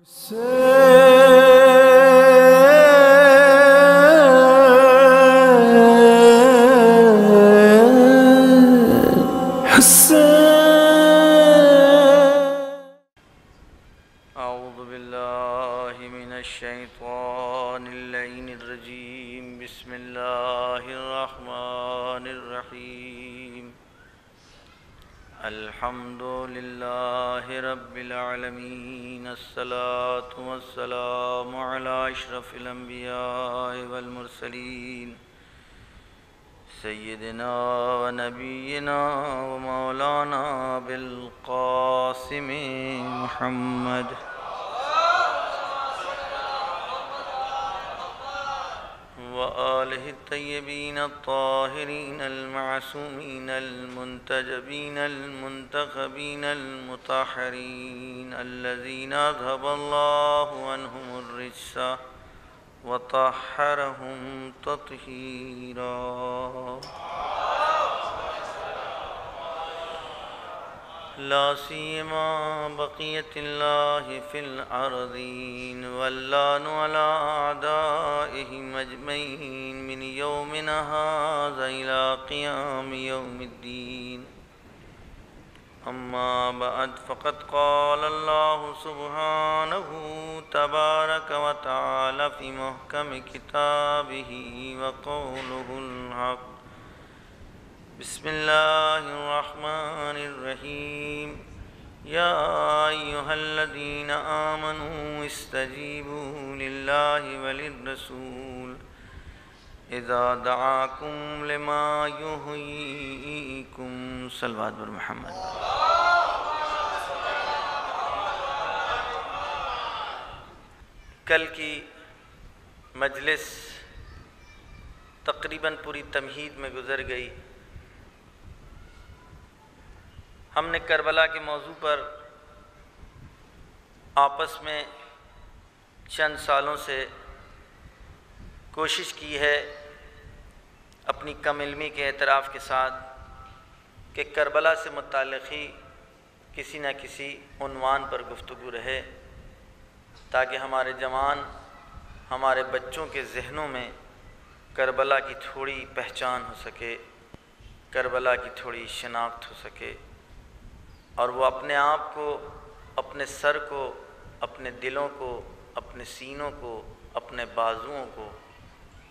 اعوذ باللہ من الشیطان اللعین الرجیم بسم اللہ الرحمن الرحیم الحمد للہ رب العالمین الصلاة والسلام علی اشرف الانبیاء والمرسلین سیدنا و نبینا و مولانا بالقاسم محمد و آلہ الطیبین الطاہرین المعصومین المنتجبین المنتخبین المطہرین الذین اذهب اللہ عنہم الرجس وطہرہم تطہیرا لا سیما بقیت اللہ فی الارضین واللان علی اعدائہم اجمعین من یومنا ھذا الی قیام یوم الدین اما بعد فقد قال اللہ سبحانہ تبارک و تعالی فی محکم کتابہ وقولہ الحق بسم اللہ الرحمن الرحیم یا ایہا الذین آمنوا استجیبوا للہ وللرسول اذا دعاکم لما یحییکم صلوات بر محمد۔ کل کی مجلس تقریباً پوری تمہید میں گزر گئی۔ ہم نے کربلا کے موضوع پر آپس میں چند سالوں سے کوشش کی ہے اپنی کم علمی کے اعتراف کے ساتھ کہ کربلا سے متعلق ہی کسی نہ کسی عنوان پر گفتگو رہے تاکہ ہمارے جوان، ہمارے بچوں کے ذہنوں میں کربلا کی تھوڑی پہچان ہو سکے، کربلا کی تھوڑی شناخت ہو سکے، اور وہ اپنے آپ کو، اپنے سر کو، اپنے دلوں کو، اپنے سینوں کو، اپنے بازوؤں کو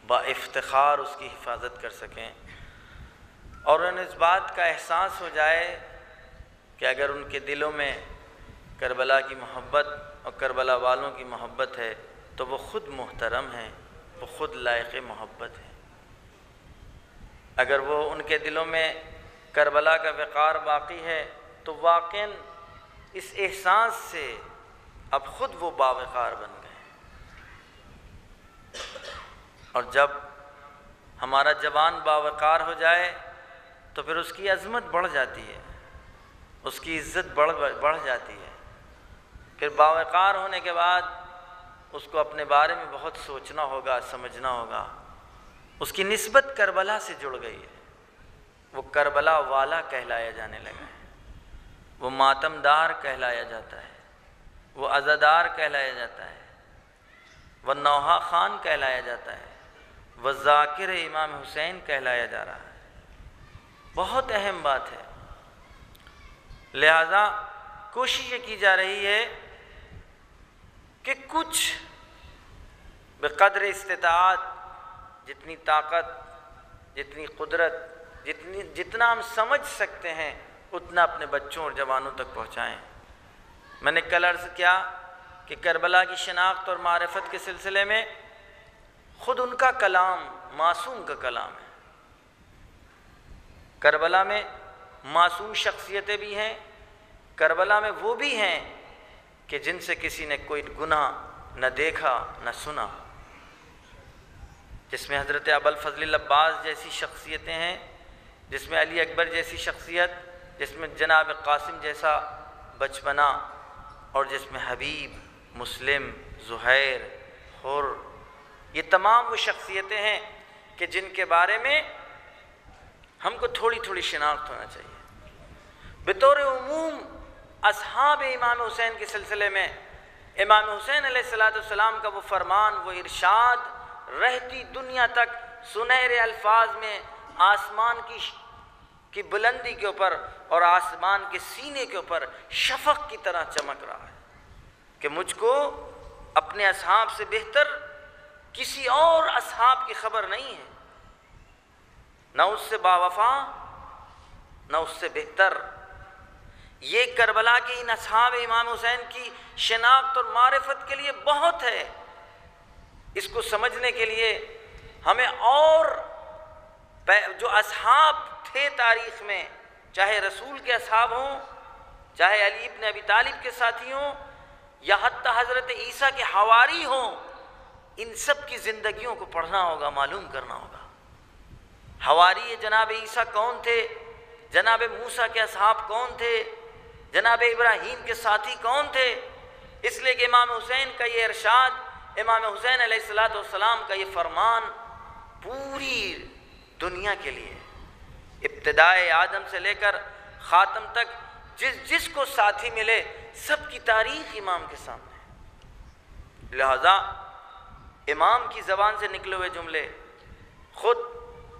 با افتخار اس کی حفاظت کر سکیں، اور انہیں اس بات کا احساس ہو جائے کہ اگر ان کے دلوں میں کربلا کی محبت اور کربلا والوں کی محبت ہے تو وہ خود محترم ہیں، وہ خود لائق محبت ہیں۔ اگر وہ ان کے دلوں میں کربلا کا وقار باقی ہے تو واقعاً اس احساس سے اب خود وہ باوقار بن گئے، اور جب ہمارا جوان باوقار ہو جائے تو پھر اس کی عظمت بڑھ جاتی ہے، اس کی عزت بڑھ جاتی ہے۔ پھر باوقار ہونے کے بعد اس کو اپنے بارے میں بہت سوچنا ہوگا، سمجھنا ہوگا۔ اس کی نسبت کربلا سے جڑ گئی ہے، وہ کربلا والا کہلایا جانے لگا ہے، وہ ماتم دار کہلایا جاتا ہے، وہ عزادار کہلایا جاتا ہے، وہ نوحہ خان کہلایا جاتا ہے، وہ ذاکر امام حسین کہلایا جا رہا ہے۔ بہت اہم بات ہے، لہذا کوشش یہ کی جا رہی ہے کہ کچھ بقدر استطاعت، جتنی طاقت، جتنی قدرت، جتنا ہم سمجھ سکتے ہیں اتنا اپنے بچوں اور جوانوں تک پہنچائیں۔ میں نے کل عرض کیا کہ کربلا کی شناخت اور معرفت کے سلسلے میں خود ان کا کلام معصوم کا کلام ہے۔ کربلا میں معصوم شخصیتیں بھی ہیں، کربلا میں وہ بھی ہیں کہ جن سے کسی نے کوئی گناہ نہ دیکھا نہ سنا، جس میں حضرت ابوالفضل العباس جیسی شخصیتیں ہیں، جس میں علی اکبر جیسی شخصیت، جس میں جناب قاسم جیسا بچپنا، اور جس میں حبیب، مسلم، زہیر، حر، یہ تمام وہ شخصیتیں ہیں کہ جن کے بارے میں ہم کو تھوڑی تھوڑی شناخت ہونا چاہیے۔ بطور عموم اصحاب امام حسین کے سلسلے میں امام حسین علیہ السلام کا وہ فرمان، وہ ارشاد رہتی دنیا تک سنہرے الفاظ میں آسمان کی بلندی کے اوپر اور آسمان کے سینے کے اوپر شفق کی طرح چمک رہا ہے کہ مجھ کو اپنے اصحاب سے بہتر کسی اور اصحاب کی خبر نہیں ہے، نہ اس سے باوفا نہ اس سے بہتر۔ یہ کربلا کے ان اصحاب امام حسین کی شناخت اور معرفت کے لیے بہت ہے۔ اس کو سمجھنے کے لیے ہمیں اور جو اصحاب تھے تاریخ میں، چاہے رسول کے اصحاب ہوں، چاہے علی ابن ابی طالب کے ساتھی ہوں، یا حتی حضرت عیسیٰ کے حواری ہوں، ان سب کی زندگیوں کو پڑھنا ہوگا، معلوم کرنا ہوگا۔ حواری جناب عیسیٰ کون تھے، جناب موسیٰ کے اصحاب کون تھے، جناب ابراہیم کے ساتھی کون تھے؟ اس لیے کہ امام حسین کا یہ ارشاد، امام حسین علیہ السلام کا یہ فرمان پوری دنیا کے لیے، ابتدائے آدم سے لے کر خاتم تک جس کو ساتھی ملے سب کی تاریخ امام کے سامنے ہے۔ لہذا امام کی زبان سے نکلے ہوئے جملے خود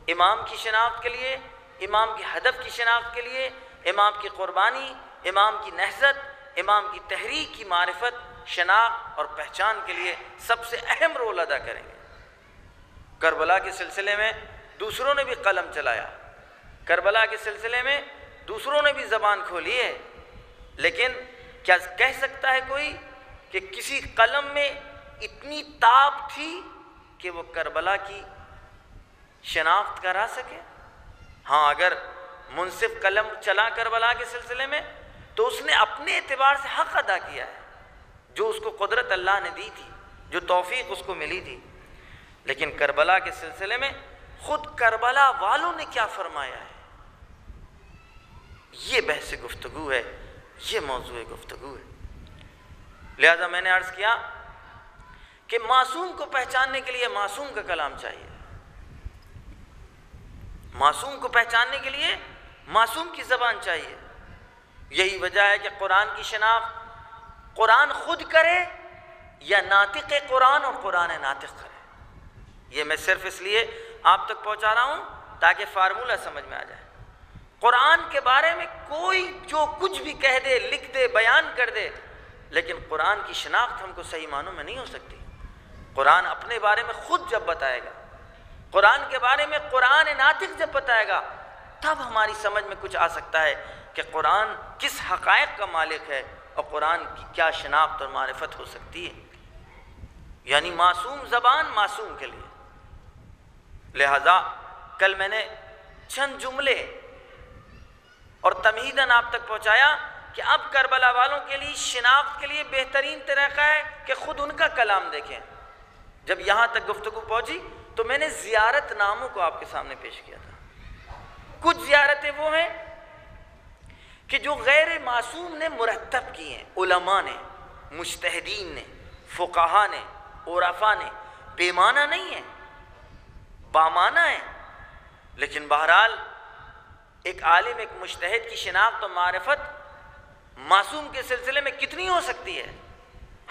امام کی شناخت کے لیے، امام کی ہدف کی شناخت کے لیے، امام کی قربانی، امام کی نہضت، امام کی تحریک کی معرفت، شناخت اور پہچان کے لیے سب سے اہم رول ادا کریں گے۔ کربلا کے سلسلے میں دوسروں نے بھی قلم چلایا، کربلا کے سلسلے میں دوسروں نے بھی زبان کھولی ہے، لیکن کیا کہہ سکتا ہے کوئی کہ کسی قلم میں اتنی تاب تھی کہ وہ کربلا کی شناخت کرا سکے؟ ہاں، اگر منصف قلم چلا کربلا کے سلسلے میں تو اس نے اپنے اعتبار سے حق ادا کیا ہے، جو اس کو قدرت اللہ نے دی تھی، جو توفیق اس کو ملی تھی۔ لیکن کربلا کے سلسلے میں خود کربلا والوں نے کیا فرمایا ہے، یہ بحث گفتگو ہے، یہ موضوع گفتگو ہے۔ لہذا میں نے عرض کیا کہ معصوم کو پہچاننے کے لیے معصوم کا کلام چاہیے، معصوم کو پہچاننے کے لیے معصوم کی زبان چاہیے۔ یہی وجہ ہے کہ قرآن کی شناخت قرآن خود کرے یا ناطق قرآن اور قرآن ناطق کرے۔ یہ میں صرف اس لیے آپ تک پہنچا رہا ہوں تاکہ فارمولہ سمجھ میں آ جائے۔ قرآن کے بارے میں کوئی جو کچھ بھی کہہ دے، لکھ دے، بیان کر دے، لیکن قرآن کی شناخت ہم کو صحیح معنوں میں نہیں ہو سکتی۔ قرآن اپنے بارے میں خود جب بتائے گا، قرآن کے بارے میں قرآن ناطق جب بتائے گا، تب ہماری سمجھ میں کچھ آ سکتا ہے کہ قرآن کس حقائق کا مالک ہے اور قرآن کی کیا شناخت اور معرفت ہو سکتی ہے۔ یعنی معصوم زبان معصوم کے لیے۔ لہذا کل میں نے چند جملے اور تمہیداً آپ تک پہنچایا کہ اب کربلا والوں کے لیے شناخت کے لیے بہترین طریقہ ہے کہ خود ان کا کلام دیکھیں۔ جب یہاں تک گفتگو پہنچی تو میں نے زیارت ناموں کو آپ کے سامنے پیش کیا تھا۔ کچھ زیارتیں وہ ہیں کہ جو غیر معصوم نے مرتب کی ہیں، علماء نے، مجتہدین نے، فقہا نے، عرفا نے، بے معنی نہیں ہیں، بامعنی ہیں، لیکن بہرحال ایک عالم، ایک مجتہد کی شناخت و معرفت معصوم کے سلسلے میں کتنی ہو سکتی ہے؟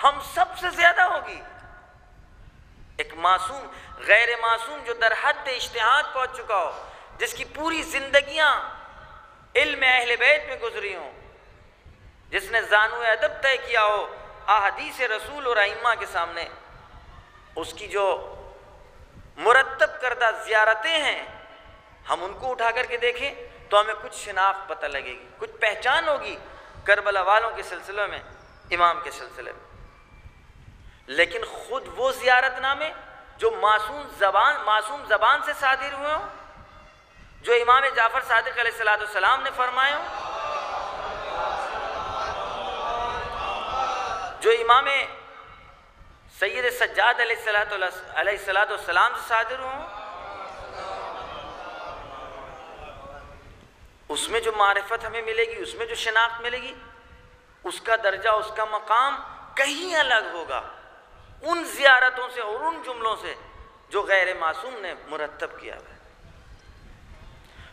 ہم سب سے زیادہ ہوگی۔ ایک معصوم، غیر معصوم جو در حد اجتہاد پہنچ چکا ہو، جس کی پوری زندگیاں علم اہل بیت میں گزری ہوں، جس نے زانو ادب طے کیا ہو احادیث رسول اور ائمہ کے سامنے، اس کی جو مرتب کردہ زیارتیں ہیں، ہم ان کو اٹھا کر کے دیکھیں تو ہمیں کچھ شناخت پتہ لگے گی، کچھ پہچان ہوگی کربلا والوں کے سلسلے میں، امام کے سلسلے میں۔ لیکن خود وہ زیارت نامے جو معصوم زبان سے صادر ہوئے ہوں، جو امام جعفر صادق علیہ السلام نے فرمائے ہوں، جو امام سید سجاد علیہ السلام سے صادر ہوں، اس میں جو معرفت ہمیں ملے گی، اس میں جو شناخت ملے گی، اس کا درجہ، اس کا مقام کہیں الگ ہوگا ان زیارتوں سے اور ان جملوں سے جو غیر معصوم نے مرتب کیا ہے۔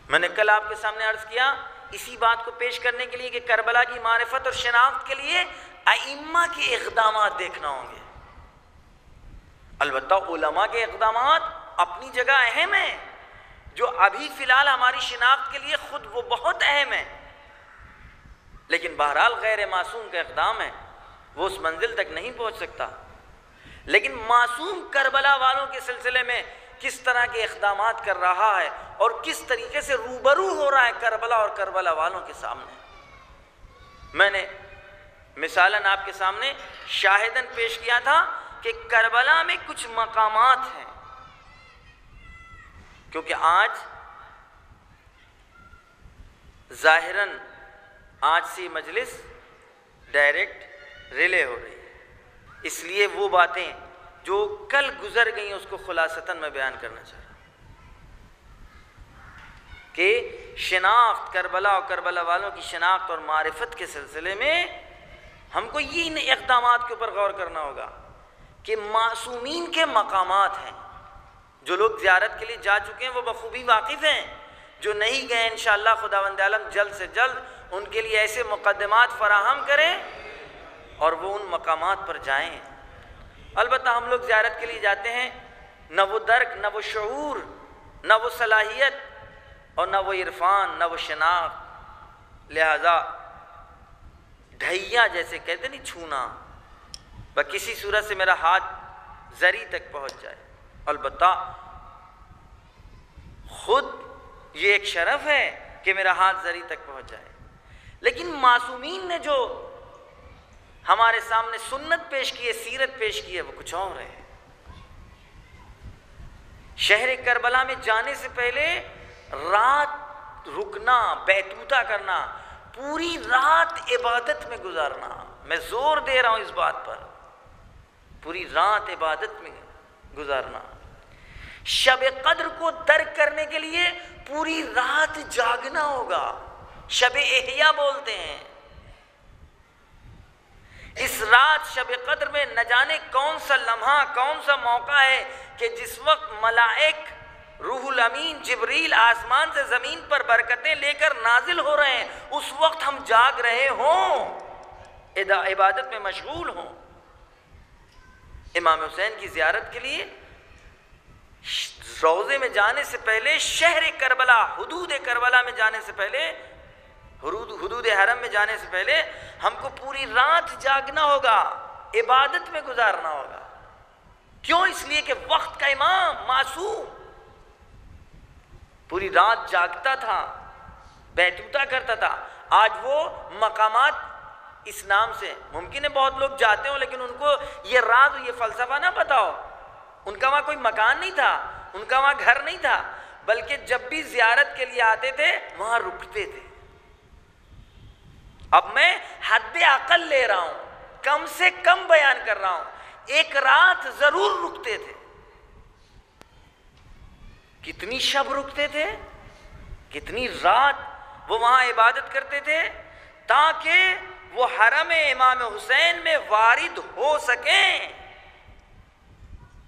میں نے کل آپ کے سامنے عرض کیا، اسی بات کو پیش کرنے کے لیے کہ کربلا کی معرفت اور شناخت کے لیے ائمہ کے اقدامات دیکھنا ہوں گے۔ البتہ علماء کے اقدامات اپنی جگہ اہم ہیں، جو ابھی فی الحال ہماری شناخت کے لیے خود وہ بہت اہم ہے، لیکن بہرحال غیر معصوم کا اقدام ہے، وہ اس منزل تک نہیں پہنچ سکتا۔ لیکن معصوم کربلا والوں کے سلسلے میں کس طرح کے اقدامات کر رہا ہے اور کس طریقے سے روبرو ہو رہا ہے کربلا اور کربلا والوں کے سامنے، میں نے مثالاً آپ کے سامنے شاہداً پیش کیا تھا کہ کربلا میں کچھ مقامات ہیں، کیونکہ آج ظاہراً آج سے مجلس ڈائریکٹ ریلے ہو رہی ہے، اس لیے وہ باتیں جو کل گزر گئیں اس کو خلاصتاً میں بیان کرنا چاہ رہا ہوں کہ شناخت کربلا اور کربلا والوں کی شناخت اور معرفت کے سلسلے میں ہم کو ان اقدامات کے اوپر غور کرنا ہوگا کہ معصومین کے مقامات ہیں۔ جو لوگ زیارت کے لیے جا چکے ہیں وہ بخوبی واقف ہیں، جو نہیں گئے انشاءاللہ خداوند عالم جلد سے جلد ان کے لیے ایسے مقدمات فراہم کریں اور وہ ان مقامات پر جائیں۔ البتہ ہم لوگ زیارت کے لیے جاتے ہیں، نہ وہ درک، نہ وہ شعور، نہ وہ صلاحیت اور نہ وہ عرفان، نہ وہ شناخت، لہذا ڈھیاں جیسے کہتے نہیں چھونا، کسی صورت سے میرا ہاتھ زری تک پہنچ جائے۔ البتہ خود یہ ایک شرف ہے کہ میرا ہاتھ زری تک پہنچ جائے، لیکن معصومین نے جو ہمارے سامنے سنت پیش کی ہے، سیرت پیش کی ہے، وہ کچھ اور ہے۔ شہر کربلا میں جانے سے پہلے رات رکنا، بیتوتہ کرنا، پوری رات عبادت میں گزارنا، میں زور دے رہا ہوں اس بات پر، پوری رات عبادت میں گزارنا، شب قدر کو درک کرنے کے لیے پوری رات جاگنا ہوگا، شب احیا بولتے ہیں۔ اس رات شب قدر میں نہ جانے کون سا لمحہ، کون سا موقع ہے کہ جس وقت ملائک، روح الامین، جبریل آسمان سے زمین پر برکتیں لے کر نازل ہو رہے ہیں، اس وقت ہم جاگ رہے ہوں، عبادت میں مشغول ہوں۔ امام حسین کی زیارت کے لیے روضے میں جانے سے پہلے، شہر کربلا، حدود کربلا میں جانے سے پہلے، حدود حرم میں جانے سے پہلے ہم کو پوری رات جاگنا ہوگا، عبادت میں گزارنا ہوگا۔ کیوں؟ اس لیے کہ وقت کا امام معصوم پوری رات جاگتا تھا، بیتوتہ کرتا تھا۔ آج وہ مقامات اس نام سے، ممکن ہے بہت لوگ جاتے ہوں لیکن ان کو یہ راز، یہ فلسفہ نہ پتا ہو، ان کا وہاں کوئی مکان نہیں تھا، ان کا وہاں گھر نہیں تھا، بلکہ جب بھی زیارت کے لیے آتے تھے وہاں رکتے تھے۔ اب میں حد عقل لے رہا ہوں، کم سے کم بیان کر رہا ہوں، ایک رات ضرور رکتے تھے۔ کتنی شب رکتے تھے، کتنی رات وہ وہاں عبادت کرتے تھے تاکہ وہ حرم امام حسین میں وارد ہو سکیں۔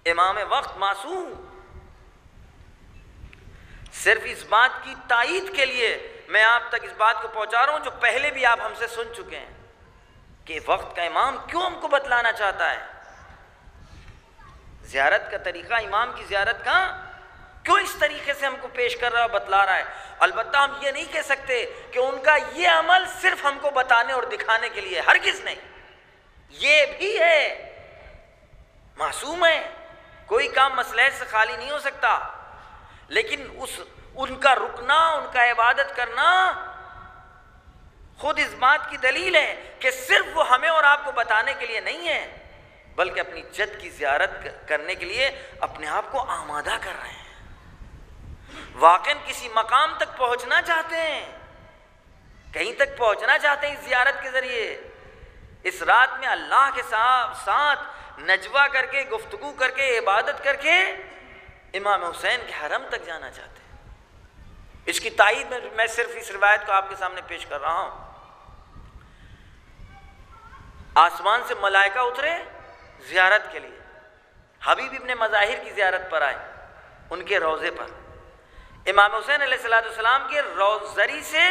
امام وقت معصوم، صرف اس بات کی تائید کے لیے میں آپ تک اس بات کو پہنچا رہا ہوں جو پہلے بھی آپ ہم سے سن چکے ہیں کہ وقت کا امام کیوں ہم کو بتلانا چاہتا ہے، زیارت کا طریقہ، امام کی زیارت کا کیوں اس طریقے سے ہم کو پیش کر رہا ہے، بتلا رہا ہے۔ البتہ ہم یہ نہیں کہہ سکتے کہ ان کا یہ عمل صرف ہم کو بتانے اور دکھانے کے لیے، ہرگز نہیں، یہ بھی ہے، معصوم ہے، کوئی کام مصلحت سے خالی نہیں ہو سکتا، لیکن ان کا رکنا، ان کا عبادت کرنا خود اس بات کی دلیل ہے کہ صرف وہ ہمیں اور آپ کو بتانے کے لیے نہیں ہے، بلکہ اپنی جد کی زیارت کرنے کے لیے اپنے آپ کو آمادہ کر رہے ہیں، واقعاً کسی مقام تک پہنچنا چاہتے ہیں، کہیں تک پہنچنا چاہتے ہیں اس زیارت کے ذریعے، اس رات میں اللہ کے ساتھ نجوہ کر کے، گفتگو کر کے، عبادت کر کے امام حسین کے حرم تک جانا چاہتے ہیں۔ اس کی تائید میں صرف اس روایت کو آپ کے سامنے پیش کر رہا ہوں۔ آسمان سے ملائکہ اترے زیارت کے لیے، حبیب ابن مظاہر کی زیارت پر آئے، ان کے روضے پر، امام حسین علیہ السلام کے روضری سے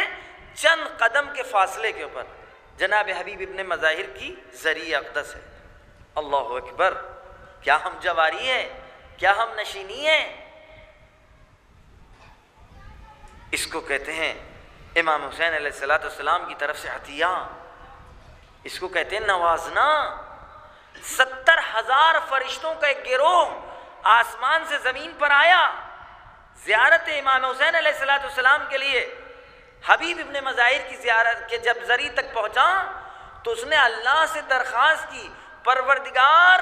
چند قدم کے فاصلے کے اوپر جناب حبیب ابن مظاہر کی ذریعہ اقدس ہے۔ اللہ اکبر! کیا ہم جواری ہیں؟ کیا ہم نشینی ہیں؟ اس کو کہتے ہیں امام حسین علیہ السلام کی طرف سے عطیہ، اس کو کہتے ہیں نوازنا۔ 70,000 فرشتوں کا ایک گروہ آسمان سے زمین پر آیا زیارت امام حسین علیہ السلام کے لیے۔ حبیب ابن مظاہر کی زیارت کے جب زری تک پہنچا تو اس نے اللہ سے درخواست کی، پروردگار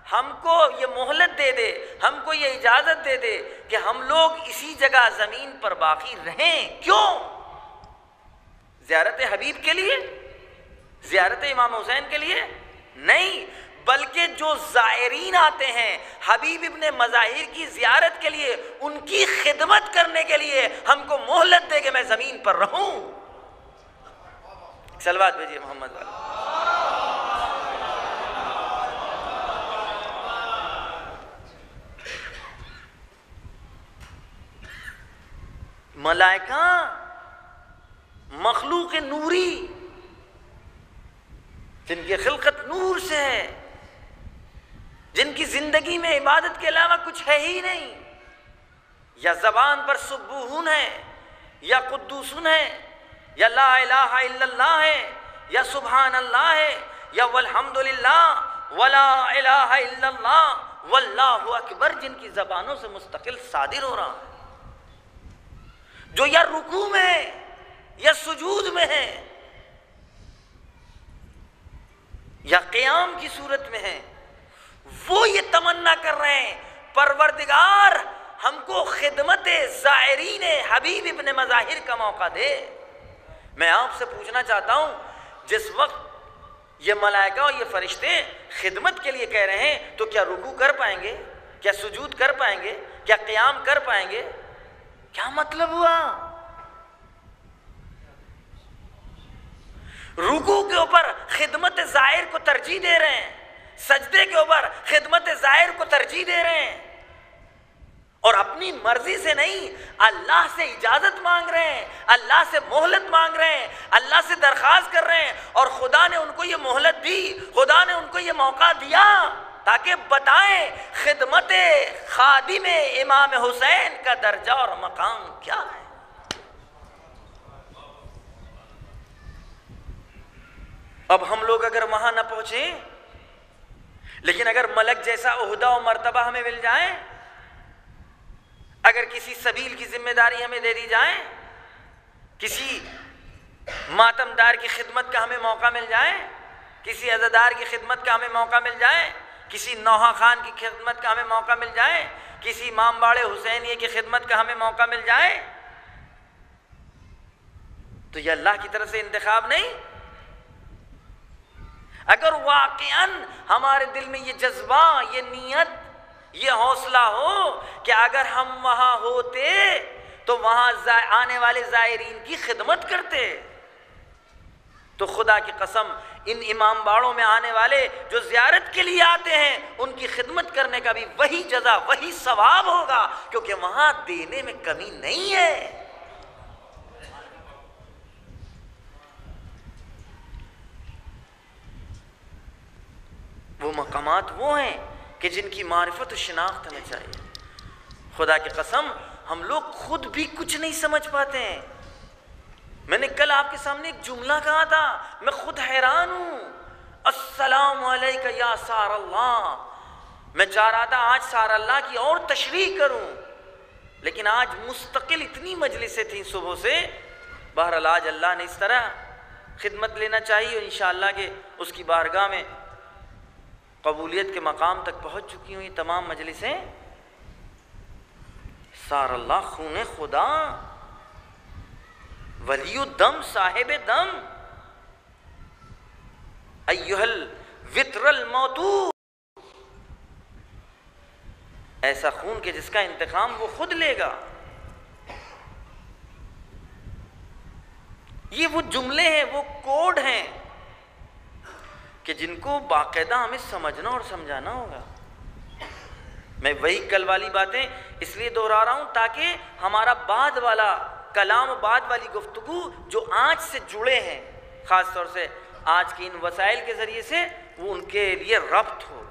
ہم کو یہ مہلت دے دے، ہم کو یہ اجازت دے دے کہ ہم لوگ اسی جگہ زمین پر باقی رہیں۔ کیوں؟ زیارت حبیب کے لیے؟ زیارت امام حسین کے لیے نہیں، بلکہ جو زائرین آتے ہیں حبیب ابن مظاہر کی زیارت کے لیے، ان کی خدمت کرنے کے لیے ہم کو مہلت دے کہ میں زمین پر رہوں۔ صلوات بھیجیے محمد والا۔ ملائکہ مخلوق نوری جن کی خلقت نور سے ہے، جن کی زندگی میں عبادت کے علاوہ کچھ ہے ہی نہیں، یا زبان پر سبوحون ہے، یا قدوسون ہے، یا لا الہ الا اللہ ہے، یا سبحان اللہ ہے، یا والحمدللہ ولا الہ الا اللہ واللہ اکبر، جن کی زبانوں سے مستقل صادر ہو رہا ہے، جو یا رکوع میں ہے یا سجود میں ہے یا قیام کی صورت میں ہے، وہ یہ تمنا کر رہے ہیں پروردگار ہم کو خدمت زائرین حبیب ابن مظاہر کا موقع دے۔ میں آپ سے پوچھنا چاہتا ہوں، جس وقت یہ ملائکہ اور یہ فرشتے خدمت کے لیے کہہ رہے ہیں تو کیا رکوع کر پائیں گے؟ کیا سجود کر پائیں گے؟ کیا قیام کر پائیں گے؟ کیا مطلب ہوا؟ رکوع کے اوپر خدمت زائر کو ترجیح دے رہے ہیں، سجدے کے اوپر خدمت زائر کو ترجیح دے رہے ہیں، اور اپنی مرضی سے نہیں، اللہ سے اجازت مانگ رہے ہیں، اللہ سے مہلت مانگ رہے ہیں، اللہ سے درخواست کر رہے ہیں، اور خدا نے ان کو یہ مہلت دی، خدا نے ان کو یہ موقع دیا تاکہ بتائیں خدمت خادم امام حسین کا درجہ اور مقام کیا ہے۔ اب ہم لوگ اگر وہاں نہ پہنچیں، لیکن اگر ملک جیسا عہدہ و مرتبہ ہمیں مل جائے، اگر کسی سبیل کی ذمہ داری ہمیں دے دی جائے، کسی ماتمدار کی خدمت کا ہمیں موقع مل جائے، کسی عزادار کی خدمت کا ہمیں موقع مل جائے، کسی نوحہ خان کی خدمت کا ہمیں موقع مل جائے، کسی امام باڑے حسینیہ کی خدمت کا ہمیں موقع مل جائے، تو یہ اللہ کی طرف سے انتخاب نہیں؟ اگر واقعاً ہمارے دل میں یہ جذبہ، یہ نیت، یہ حوصلہ ہو کہ اگر ہم وہاں ہوتے تو وہاں آنے والے زائرین کی خدمت کرتے، تو خدا کی قسم ان امام باڑوں میں آنے والے جو زیارت کے لیے آتے ہیں ان کی خدمت کرنے کا بھی وہی جزا، وہی ثواب ہوگا، کیونکہ وہاں دینے میں کمی نہیں ہے۔ وہ مقامات وہ ہیں کہ جن کی معرفت و شناخت ہمیں چاہیے۔ خدا کی قسم ہم لوگ خود بھی کچھ نہیں سمجھ پاتے ہیں۔ میں نے کل آپ کے سامنے ایک جملہ کہا تھا، میں خود حیران ہوں، السلام علیکہ یا سار اللہ۔ میں چاہ رہا تھا آج سار اللہ کی اور تشریح کروں، لیکن آج مستقل اتنی مجلسیں تھیں صبح سے، بہرحال آج اللہ نے اس طرح خدمت لینا چاہیے، انشاءاللہ کہ اس کی بارگاہ میں قبولیت کے مقام تک پہنچ چکی ہوں یہ تمام مجلسیں۔ سار اللہ خون خدا، ولی الدم، صاحب دم، ایھا الوتر الموتور، ایسا خون کہ جس کا انتقام وہ خود لے گا۔ یہ وہ جملے ہیں، وہ کوڈ ہیں کہ جن کو باقاعدہ ہمیں سمجھنا اور سمجھانا ہوگا۔ میں وہی کل والی باتیں اس لیے دہرا رہا ہوں تاکہ ہمارا بعد والا کلام و بعد والی گفتگو جو آج سے جڑے ہیں، خاص طور سے آج کے ان وسائل کے ذریعے سے وہ ان کے لیے ربط ہو.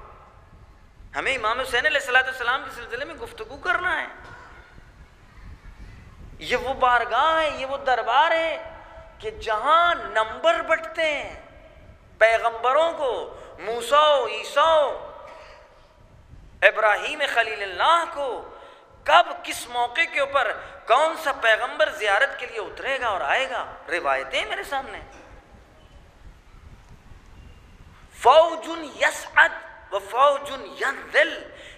ہمیں امام حسین علیہ السلام کے سلسلے میں گفتگو کرنا ہے. یہ وہ بارگاہ ہے, یہ وہ دربار ہے کہ جہاں نمبر بٹتے ہیں پیغمبروں کو, موسیٰ, عیسیٰ, ابراہیم خلیل اللہ کو, کب کس موقع کے اوپر کون سا پیغمبر زیارت کے لیے اترے گا اور آئے گا. روایتیں میرے سامنے. فوج یصعد و فوج ینزل,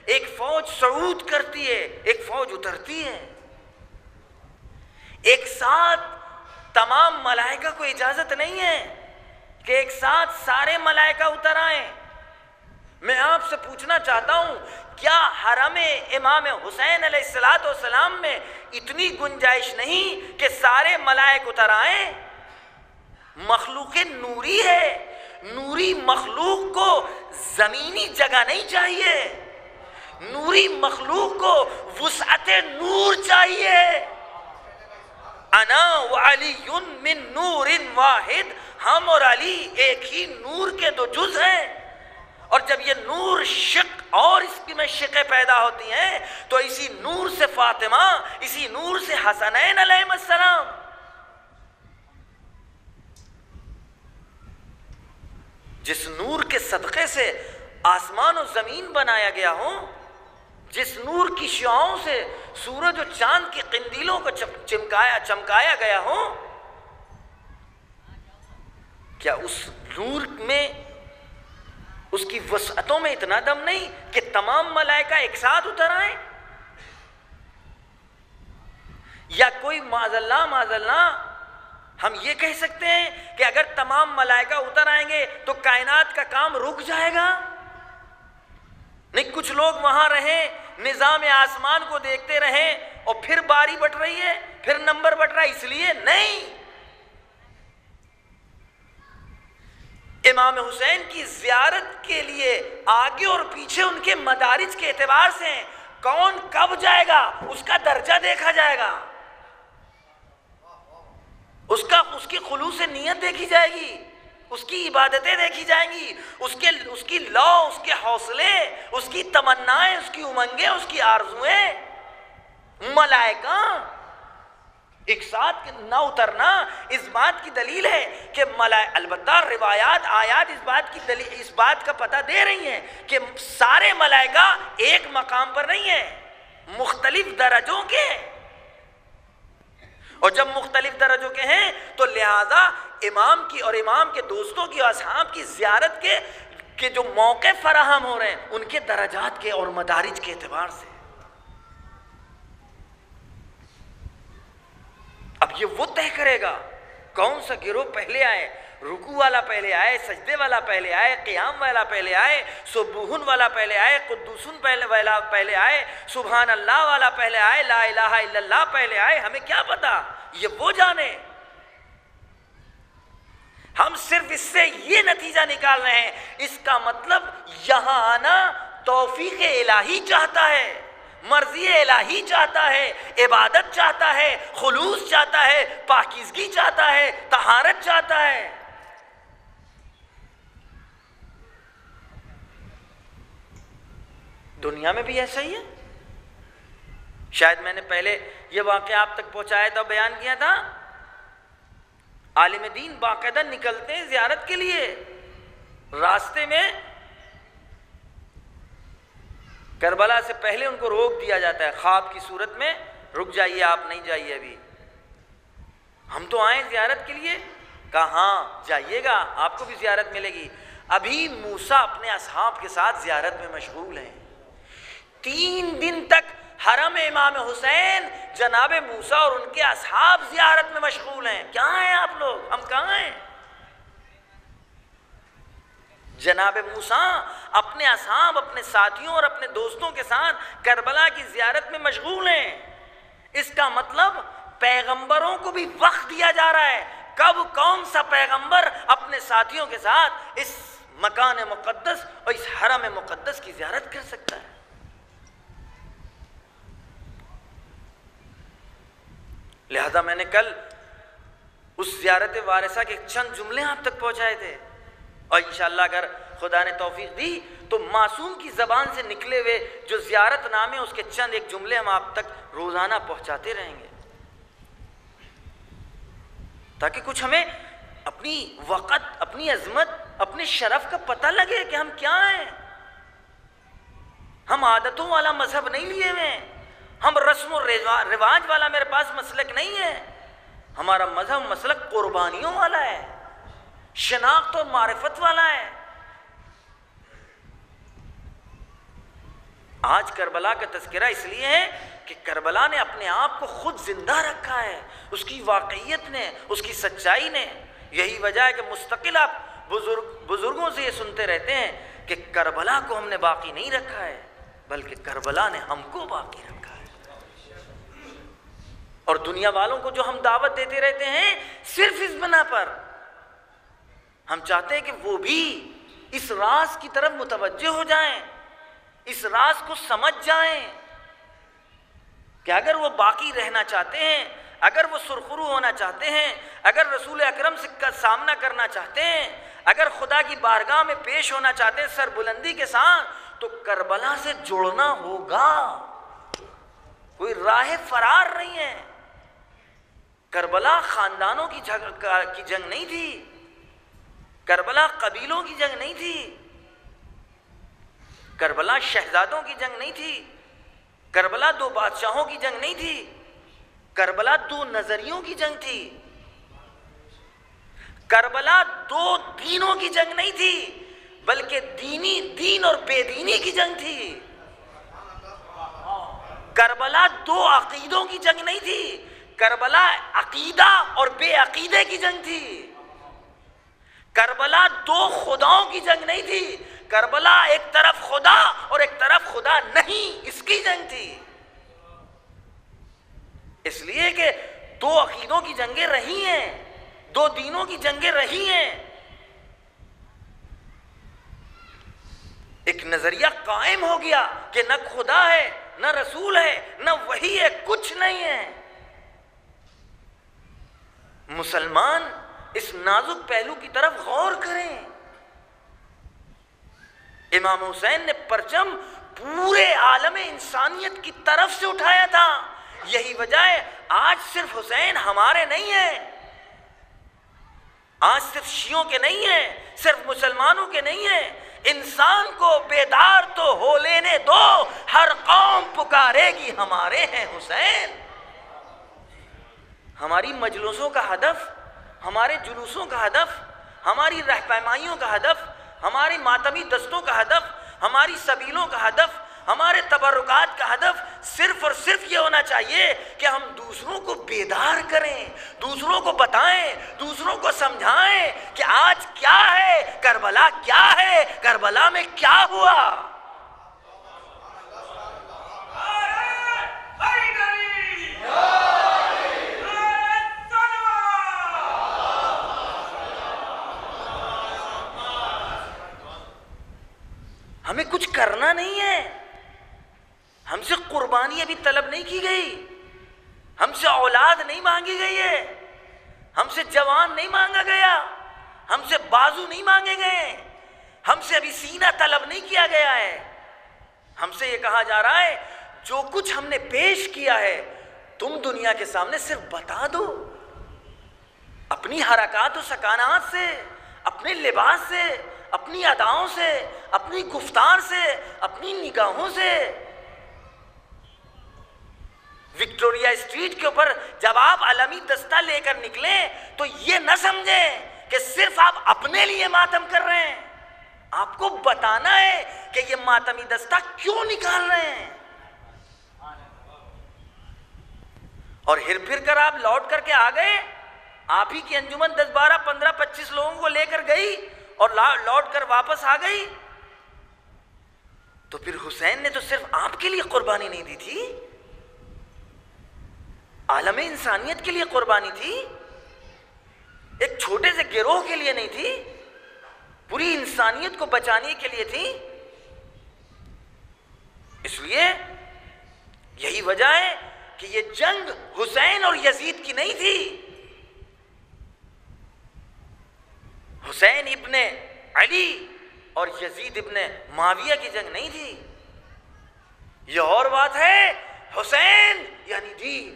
ایک فوج صعود کرتی ہے, ایک فوج اترتی ہے. ایک ساتھ تمام ملائکہ کو اجازت نہیں ہے کہ ایک ساتھ سارے ملائکہ اتر آئیں. میں آپ سے پوچھنا چاہتا ہوں, کیا حرم امام حسین علیہ السلام میں اتنی گنجائش نہیں کہ سارے ملائک اتر آئیں؟ مخلوق نوری ہے, نوری مخلوق کو زمینی جگہ نہیں چاہیے, نوری مخلوق کو وسعت نور چاہیے. انا وعلی من نور واحد, ہم اور علی ایک ہی نور کے دو جز ہیں. اور جب یہ نور شق اور اس میں شقیں پیدا ہوتی ہیں تو اسی نور سے فاطمہ, اسی نور سے حسنین علیہ السلام. جس نور کے صدقے سے آسمان و زمین بنایا گیا ہو, جس نور کی شعاعوں سے سورج و چاند کی قندیلوں کو چمکایا گیا ہو, کیا اس نور میں, اس کی وسعتوں میں اتنا دم نہیں کہ تمام ملائکہ ایک ساتھ اتر آئیں؟ یا کوئی معاذ اللہ ہم یہ کہہ سکتے ہیں کہ اگر تمام ملائکہ اتر آئیں گے تو کائنات کا کام رک جائے گا؟ نہیں, کچھ لوگ وہاں رہیں, نظام آسمان کو دیکھتے رہیں اور پھر باری بٹ رہی ہے, پھر نمبر بٹ رہا ہے, اس لیے نہیں. امام حسین کی زیارت کے لیے آگے اور پیچھے ان کے مدارج کے اعتبار سے کون کب جائے گا اس کا درجہ دیکھا جائے گا, اس کی خلوص نیت دیکھی جائے گی, اس کی عبادتیں دیکھی جائیں گی, اس کی لو, اس کے حوصلے, اس کی تمنائیں, اس کی امنگیں, اس کی آرزویں. ملائکہ ایک ساتھ نہ اترنا اس بات کی دلیل ہے کہ البتہ روایات, آیات اس بات کا پتہ دے رہی ہیں کہ سارے ملائکہ ایک مقام پر نہیں ہیں, مختلف درجوں کے. اور جب مختلف درجوں کے ہیں تو لہذا امام کی اور امام کے دوستوں کی اور اصحاب کی زیارت کے جو موقع فراہم ہو رہے ہیں ان کے درجات کے اور مدارج کے اعتبار سے. اب یہ وہ طے کرے گا کون سا گروہ پہلے آئے, رکوع والا پہلے آئے, سجدے والا پہلے آئے, قیام والا پہلے آئے, سبوحن والا پہلے آئے, قدوسن والا پہلے آئے, سبحان اللہ والا پہلے آئے, لا الہ الا اللہ پہلے آئے. ہمیں کیا پتا, یہ وہ جانے. ہم صرف اس سے یہ نتیجہ نکال رہے ہیں, اس کا مطلب یہاں آنا توفیق الہی چاہتا ہے, مرضی الہی چاہتا ہے, عبادت چاہتا ہے, خلوص چاہتا ہے, پاکیزگی چاہتا ہے, طہارت چاہتا ہے. دنیا میں بھی ایسا ہی ہے. شاید میں نے پہلے یہ واقعہ آپ تک پہنچایا تھا, بیان کیا تھا. عالم دین باقاعدہ نکلتے ہیں زیارت کے لیے, راستے میں کربلا سے پہلے ان کو روک دیا جاتا ہے خواب کی صورت میں, رک جائیے, آپ نہیں جائیے ابھی, ہم تو آئیں زیارت کے لیے. کہا ہاں جائیے گا, آپ کو بھی زیارت ملے گی. ابھی موسیٰ اپنے اصحاب کے ساتھ زیارت میں مشغول ہیں. 3 دن تک حرم امام حسین جناب موسیٰ اور ان کے اصحاب زیارت میں مشغول ہیں. کہاں ہیں آپ لوگ, ہم کہاں ہیں؟ جناب موسیٰ اپنے اصحاب, اپنے ساتھیوں اور اپنے دوستوں کے ساتھ کربلا کی زیارت میں مشغول ہیں. اس کا مطلب پیغمبروں کو بھی وقت دیا جا رہا ہے. کب کون سا پیغمبر اپنے ساتھیوں کے ساتھ اس مکان مقدس اور اس حرم مقدس کی زیارت کر سکتا ہے؟ لہذا میں نے کل اس زیارت وارثہ کے چند جملے آپ تک پہنچائے تھے، اور انشاءاللہ اگر خدا نے توفیق دی تو معصوم کی زبان سے نکلے ہوئے جو زیارت نامے اس کے چند ایک جملے ہم آپ تک روزانہ پہنچاتے رہیں گے، تاکہ کچھ ہمیں اپنی وقت، اپنی عظمت، اپنے شرف کا پتہ لگے کہ ہم کیا ہیں۔ ہم عادتوں والا مذہب نہیں لیے ہوئے، ہم رسم و رواج والا میرے پاس مسلک نہیں ہے، ہمارا مذہب مسلک قربانیوں والا ہے، شناخت اور معرفت والا ہے۔ آج کربلا کا تذکرہ اس لیے ہے کہ کربلا نے اپنے آپ کو خود زندہ رکھا ہے، اس کی واقعیت نے، اس کی سچائی نے۔ یہی وجہ ہے کہ مستقل آپ بزرگوں سے یہ سنتے رہتے ہیں کہ کربلا کو ہم نے باقی نہیں رکھا ہے، بلکہ کربلا نے ہم کو باقی رکھا ہے۔ اور دنیا والوں کو جو ہم دعوت دیتے رہتے ہیں صرف اس بنا پر، ہم چاہتے ہیں کہ وہ بھی اس راز کی طرف متوجہ ہو جائیں، اس راز کو سمجھ جائیں کہ اگر وہ باقی رہنا چاہتے ہیں، اگر وہ سرخرو ہونا چاہتے ہیں، اگر رسول اکرم سے سامنا کرنا چاہتے ہیں، اگر خدا کی بارگاہ میں پیش ہونا چاہتے ہیں سر بلندی کے ساتھ، تو کربلا سے جڑنا ہوگا، کوئی راہ فرار نہیں ہے۔ کربلا خاندانوں کی جنگ نہیں تھی، کربلا قبیلوں کی جنگ نہیں تھی، کربلا شہزادوں کی جنگ نہیں تھی، کربلا دو بادشاہوں کی جنگ نہیں تھی، کربلا دو نظریوں کی جنگ تھی، کربلا دو دینوں کی جنگ نہیں تھی، بلکہ دین اور بے دینی کی جنگ تھی۔ کربلا دو عقیدوں کی جنگ نہیں تھی، کربلا عقیدہ اور بے عقیدے کی جنگ تھی۔ کربلا دو خداؤں کی جنگ نہیں تھی، کربلا ایک طرف خدا اور ایک طرف خدا نہیں، اس کی جنگ تھی۔ اس لیے کہ دو عقیدوں کی جنگیں رہی ہیں، دو دینوں کی جنگیں رہی ہیں، ایک نظریہ قائم ہو گیا کہ نہ خدا ہے، نہ رسول ہے، نہ وحی ہے، کچھ نہیں ہے۔ مسلمان اس نازک پہلو کی طرف غور کریں۔ امام حسین نے پرچم پورے عالم انسانیت کی طرف سے اٹھایا تھا۔ یہی وجہ ہے آج صرف حسین ہمارے نہیں ہیں، آج صرف شیعوں کے نہیں ہیں، صرف مسلمانوں کے نہیں ہیں، انسان کو بیدار تو ہو لینے دو، ہر قوم پکارے گی ہمارے ہیں حسین۔ ہماری مجلسوں کا ہدف، ہمارے جلوسوں کا ہدف، ہماری رہنمائیوں کا ہدف، ہماری ماتمی دستوں کا ہدف، ہماری سبیلوں کا ہدف، ہمارے تبرکات کا ہدف صرف اور صرف یہ ہونا چاہیے کہ ہم دوسروں کو بیدار کریں، دوسروں کو بتائیں، دوسروں کو سمجھائیں کہ آج کیا ہے، کربلا کیا ہے، کربلا میں کیا ہوا۔ ہمیں کچھ کرنا نہیں ہے، ہم سے قربانی ابھی طلب نہیں کی گئی، ہم سے اولاد نہیں مانگی گئی ہے، ہم سے جوان نہیں مانگا گیا، ہم سے بازو نہیں مانگے گئے، ہم سے ابھی سینہ طلب نہیں کیا گیا ہے۔ ہم سے یہ کہا جا رہا ہے جو کچھ ہم نے پیش کیا ہے تم دنیا کے سامنے صرف بتا دو، اپنی حرکات و سکانات سے، اپنے لباس سے، اپنی اداؤں سے، اپنی گفتار سے، اپنی نگاہوں سے۔ وکٹوریا اسٹریٹ کے اوپر جب آپ علمی دستہ لے کر نکلیں تو یہ نہ سمجھیں کہ صرف آپ اپنے لیے ماتم کر رہے ہیں، آپ کو بتانا ہے کہ یہ ماتمی دستہ کیوں نکال رہے ہیں۔ اور ہر پھر کر آپ لوٹ کر کے آ گئے، آپ ہی کی انجمن 10 12 15 25 لوگوں کو لے کر گئی اور لوٹ کر واپس آ گئی، تو پھر حسین نے تو صرف آپ کے لیے قربانی نہیں دی تھی، عالم انسانیت کے لیے قربانی تھی، ایک چھوٹے سے گروہ کے لیے نہیں تھی، پوری انسانیت کو بچانے کے لیے تھی۔ اس لیے یہی وجہ ہے کہ یہ جنگ حسین اور یزید کی نہیں تھی، حسین ابن علی اور یزید ابن معاویہ کی جنگ نہیں تھی. یہ اور بات ہے. حسین یعنی دین،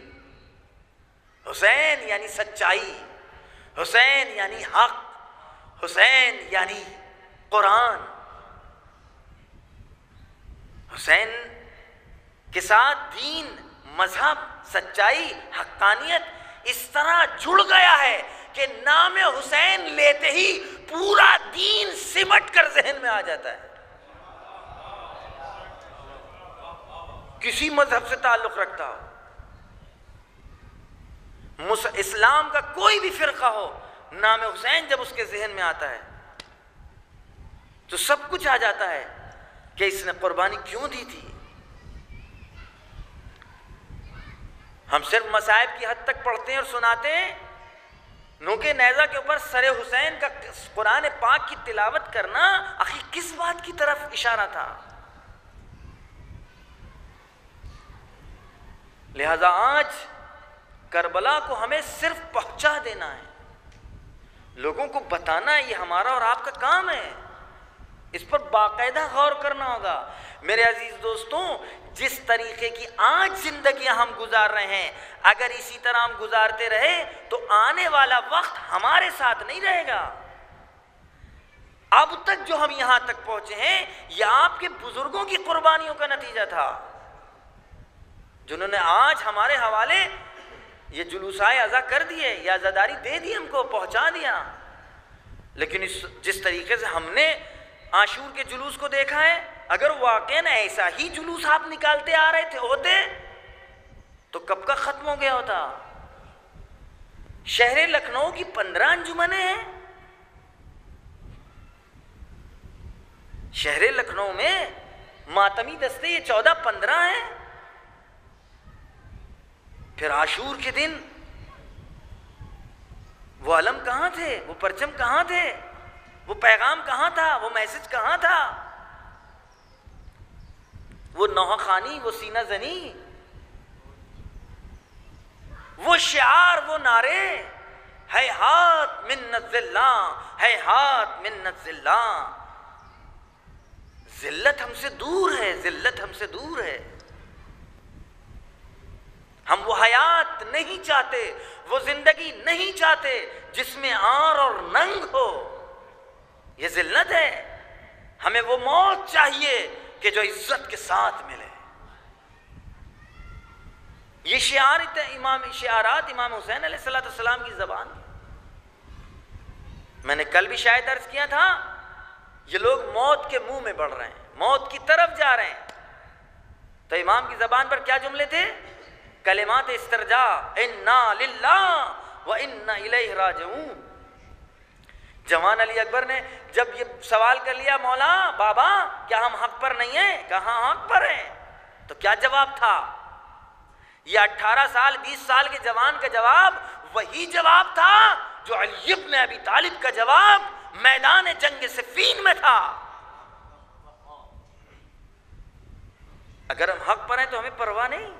حسین یعنی سچائی، حسین یعنی حق، حسین یعنی قرآن. حسین کے ساتھ دین، مذہب، سچائی، حقانیت اس طرح جڑ گیا ہے کہ نام حسین لیتے ہی پورا دین سمٹ کر ذہن میں آ جاتا ہے. کسی مذہب سے تعلق رکھتا ہو، اسلام کا کوئی بھی فرقہ ہو، نام حسین جب اس کے ذہن میں آتا ہے تو سب کچھ آ جاتا ہے کہ اس نے قربانی کیوں دی تھی. ہم صرف مصائب کی حد تک پڑھتے ہیں اور سناتے ہیں. نوکے نیزہ کے اوپر سر حسین کا قرآن پاک کی تلاوت کرنا آخر کس بات کی طرف اشارہ تھا؟ لہذا آج کربلا کو ہمیں صرف پہنچا دینا ہے، لوگوں کو بتانا ہے. یہ ہمارا اور آپ کا کام ہے. اس پر باقاعدہ غور کرنا ہوگا. میرے عزیز دوستوں، جس طریقے کی آج زندگیاں ہم گزار رہے ہیں، اگر اسی طرح ہم گزارتے رہے تو آنے والا وقت ہمارے ساتھ نہیں رہے گا. اب تک جو ہم یہاں تک پہنچے ہیں یہ آپ کے بزرگوں کی قربانیوں کا نتیجہ تھا، جنہوں نے آج ہمارے حوالے یہ جلوسائے عزا کر دیے، یا عزاداری دے دی، ہم کو پہنچا دیا. لیکن جس طریقے سے ہم نے عاشور کے جلوس کو دیکھا ہے، اگر واقعاً ایسا ہی جلوس آپ نکالتے آ رہے ہوتے تو کب کا ختم ہو گیا ہوتا. شہر لکھنؤ کی 15 انجمنیں ہیں. شہر لکھنؤ میں ماتمی دستے یہ 14-15 ہیں. پھر عاشور کے دن وہ علم کہاں تھے، وہ پرچم کہاں تھے، وہ پیغام کہاں تھا، وہ میسج کہاں تھا، وہ نوحہ خوانی، وہ سینہ زنی، وہ شعار، وہ نعرے، ہیہات منت ذلہ، ہیہات منت ذلہ. ذلت ہم سے دور ہے، ذلت ہم سے دور ہے. ہم وہ حیات نہیں چاہتے، وہ زندگی نہیں چاہتے جس میں عار اور ننگ ہو. یہ ذلت ہے. ہمیں وہ موت چاہیے کہ جو عزت کے ساتھ ملے. یہ شعارات امام حسین علیہ السلام کی زبان. میں نے کل بھی شاید عرض کیا تھا، یہ لوگ موت کے منہ میں بڑھ رہے ہیں، موت کی طرف جا رہے ہیں. تو امام کی زبان پر کیا جملے تھے؟ کلمات استرجاع، انا للہ و انا الیہ راجعون. جوان علی اکبر نے جب یہ سوال کر لیا، مولا بابا کیا ہم حق پر نہیں ہیں؟ کہاں حق پر ہیں. تو کیا جواب تھا؟ یہ 18 سال 20 سال کے جوان کا جواب وہی جواب تھا جو علی ابن ابی طالب کا جواب میدان جنگ صفین میں تھا. اگر ہم حق پر ہیں تو ہمیں پرواہ نہیں.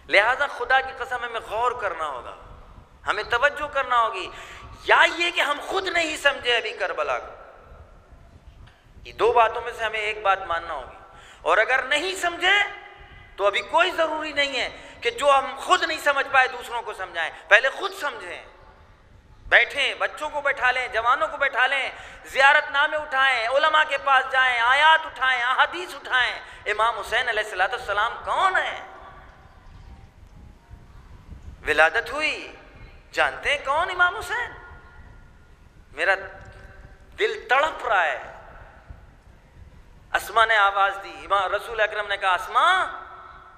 لہذا خدا کی قسم ہمیں غور کرنا ہوگا، ہمیں توجہ کرنا ہوگی. یا یہ کہ ہم خود نہیں سمجھے ابھی کربلا کو، یہ دو باتوں میں سے ہمیں ایک بات ماننا ہوگی. اور اگر نہیں سمجھے تو ابھی کوئی ضروری نہیں ہے کہ جو ہم خود نہیں سمجھ پائے دوسروں کو سمجھائیں. پہلے خود سمجھیں. بیٹھیں، بچوں کو بیٹھا لیں، جوانوں کو بیٹھا لیں، زیارت نامے اٹھائیں، علماء کے پاس جائیں، آیات اٹھائیں، احادیث اٹھائیں. امام حسین علیہ السلام کون ہیں؟ ولادت ہوئی، جانتے ہیں کون امام حسین؟ میرا دل تڑپ رہا ہے. اسما نے آواز دی، رسول اکرم نے کہا اسما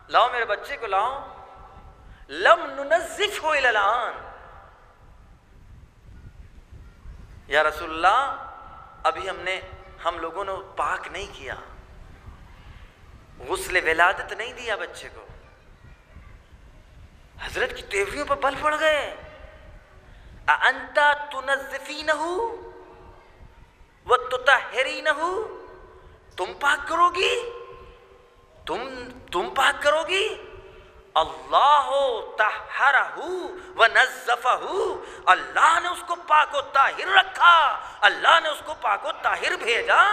لاؤ میرے بچے کو لاؤ. لم ننزفہ الی الآن. یا رسول اللہ ابھی ہم لوگوں نے پاک نہیں کیا، غسل ولادت نہیں دیا بچے کو. حضرت کی تیوریوں پر بل پڑ گئے. اَأَنْتَ تُنَزِّفِينَهُ وَتُطَهِّرِينَهُ. تم پاک کرو گی، تم پاک کرو گی اللہ طہرہ ونظفہ، اللہ نے اس کو پاک و طاہر رکھا، اللہ نے اس کو پاک و طاہر بھیجا۔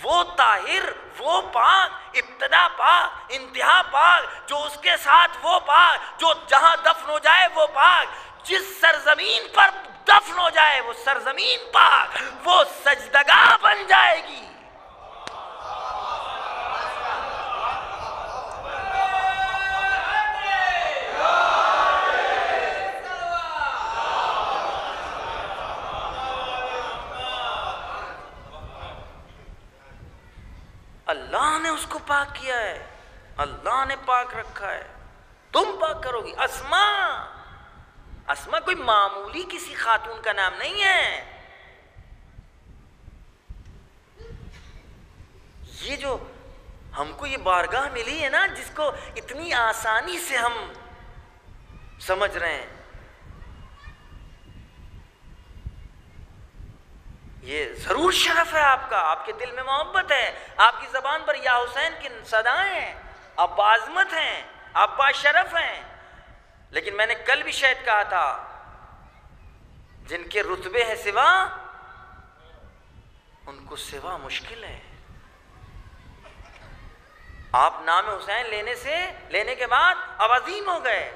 وہ طاہر، وہ پاک، ابتدا پاک، انتہا پاک، جو اس کے ساتھ وہ پاک، جو جہاں دفن ہو جائے وہ پاک، جس سرزمین پر دفن ہو جائے وہ سرزمین پاک، وہ سجدگاہ بن جائے گی۔ اللہ نے اس کو پاک کیا ہے، اللہ نے پاک رکھا ہے، تم پاک کرو گی۔ اسما کوئی معمولی کسی خاتون کا نام نہیں ہے۔ یہ جو ہم کو یہ بارگاہ ملی ہے نا، جس کو اتنی آسانی سے ہم سمجھ رہے ہیں، یہ ضرور شرف ہے آپ کا، آپ کے دل میں محبت ہے، آپ کی زبان پر یا حسین کی صدائیں ہیں، آپ باعظمت ہیں، آپ باشرف ہیں۔ لیکن میں نے کل بھی شاید کہا تھا، جن کے رتبے ہیں سوا، ان کو سوا مشکل ہے۔ آپ نام حسین لینے کے بعد اب عظیم ہو گئے،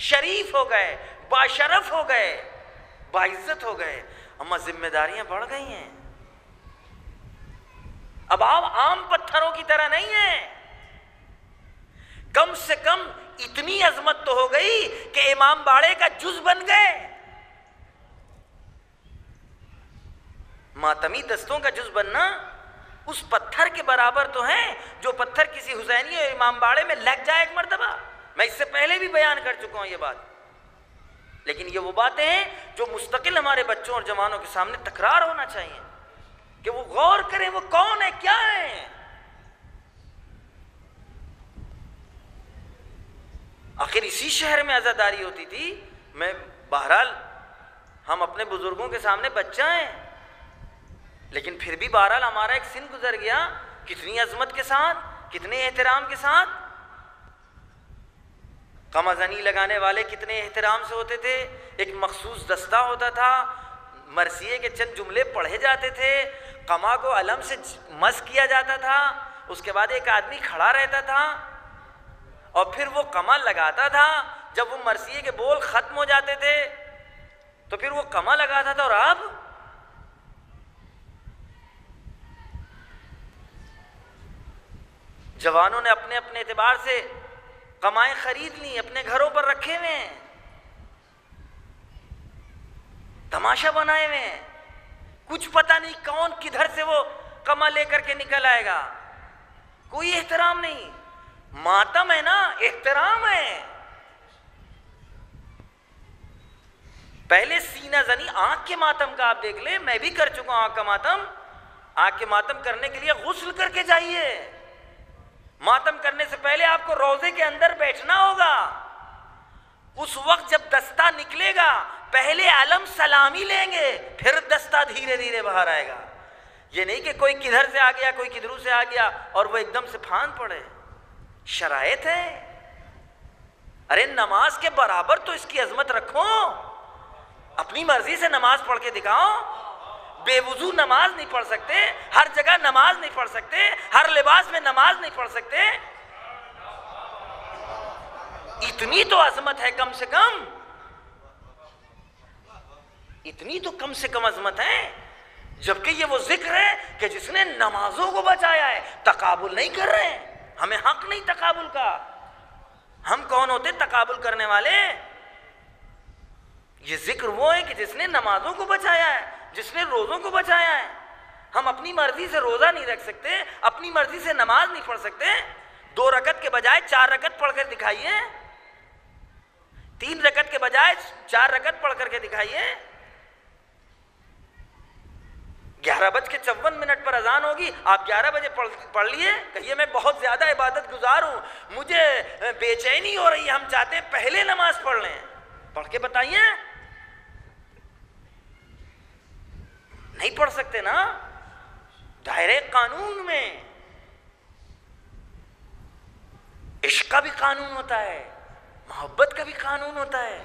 شریف ہو گئے، باشرف ہو گئے، باعزت ہو گئے، اما ذمہ داریاں بڑھ گئی ہیں۔ اب آپ عام پتھروں کی طرح نہیں ہیں، کم سے کم اتنی عظمت تو ہو گئی کہ امام باڑے کا جز بن گئے، ماتمی دستوں کا جز بننا اس پتھر کے برابر تو ہیں جو پتھر کسی حسینی اور امام باڑے میں لگ جائے ایک مرتبہ۔ میں اس سے پہلے بھی بیان کر چکا ہوں یہ بات، لیکن یہ وہ باتیں ہیں جو مستقل ہمارے بچوں اور جوانوں کے سامنے تکرار ہونا چاہیے، کہ وہ غور کریں وہ کون ہے، کیا ہے۔ آخر اسی شہر میں عزاداری ہوتی تھی۔ میں بہرحال ہم اپنے بزرگوں کے سامنے بچہ ہیں، لیکن پھر بھی بہرحال ہمارا ایک سن گزر گیا، کتنی عظمت کے ساتھ، کتنے احترام کے ساتھ۔ قمازنی لگانے والے کتنے احترام سے ہوتے تھے، ایک مخصوص دستہ ہوتا تھا، مرثیے کے چند جملے پڑھے جاتے تھے، قما کو علم سے مس کیا جاتا تھا، اس کے بعد ایک آدمی کھڑا رہتا تھا اور پھر وہ قما لگاتا تھا۔ جب وہ مرثیے کے بول ختم ہو جاتے تھے تو پھر وہ قما لگاتا تھا، اور اب جوانوں نے اپنے اپنے اعتبار سے قمائیں خرید لی، اپنے گھروں پر رکھے ہوئے ہیں، تماشا بنائے ہوئے ہیں، کچھ پتہ نہیں کون کدھر سے وہ قما لے کر کے نکل آئے گا، کوئی احترام نہیں۔ ماتم ہے نا، احترام ہے۔ پہلے سینہ زنی آنکھ کے ماتم کا آپ دیکھ لیں، میں بھی کر چکا ہوں آنکھ کا ماتم۔ آنکھ کے ماتم کرنے کے لیے غسل کر کے جائیے، ماتم کرنے سے پہلے آپ کو روضے کے اندر بیٹھنا ہوگا۔ اس وقت جب دستہ نکلے گا پہلے علم سلامی لیں گے، پھر دستہ دھیرے دھیرے باہر آئے گا۔ یہ نہیں کہ کوئی کدھر سے آ گیا کوئی کدھروں سے آ گیا اور وہ ایک دم سے پھاند پڑے۔ شرائط ہے۔ ارے نماز کے برابر تو اس کی عظمت رکھو، اپنی مرضی سے نماز پڑھ کے دکھاؤ۔ بے وضو نماز نہیں پڑھ سکتے، ہر جگہ نماز نہیں پڑھ سکتے، ہر لباس میں نماز نہیں پڑھ سکتے، اتنی تو عظمت ہے کم سے کم، اتنی تو کم سے کم عظمت ہے۔ جبکہ یہ وہ ذکر ہے کہ جس نے نمازوں کو بچایا ہے۔ تقابل نہیں کر رہے ہیں، ہمیں حق نہیں تقابل کا۔ ہم کون ہوتے تقابل کرنے والے؟ یہ ذکر وہ ہے کہ جس نے نمازوں کو بچایا ہے، جس نے روزوں کو بچایا ہے۔ ہم اپنی مرضی سے روزہ نہیں رکھ سکتے، اپنی مرضی سے نماز نہیں پڑھ سکتے۔ 2 رکعت کے بجائے 4 رکعت پڑھ کر دکھائیے، 3 رکعت کے بجائے 4 رکعت پڑھ کر کے دکھائیے۔ 11:54 پر اذان ہوگی، آپ 11 بجے پڑھ لیے، کہیے میں بہت زیادہ عبادت گزار ہوں، مجھے بے چینی ہو رہی ہے، ہم چاہتے ہیں پہلے نماز پڑھ لیں۔ پڑھ کے بتائیے۔ نہیں پڑھ سکتے نا، دائرے قانون میں۔ عشق عشق کا بھی قانون ہوتا ہے، محبت کا بھی قانون ہوتا ہے.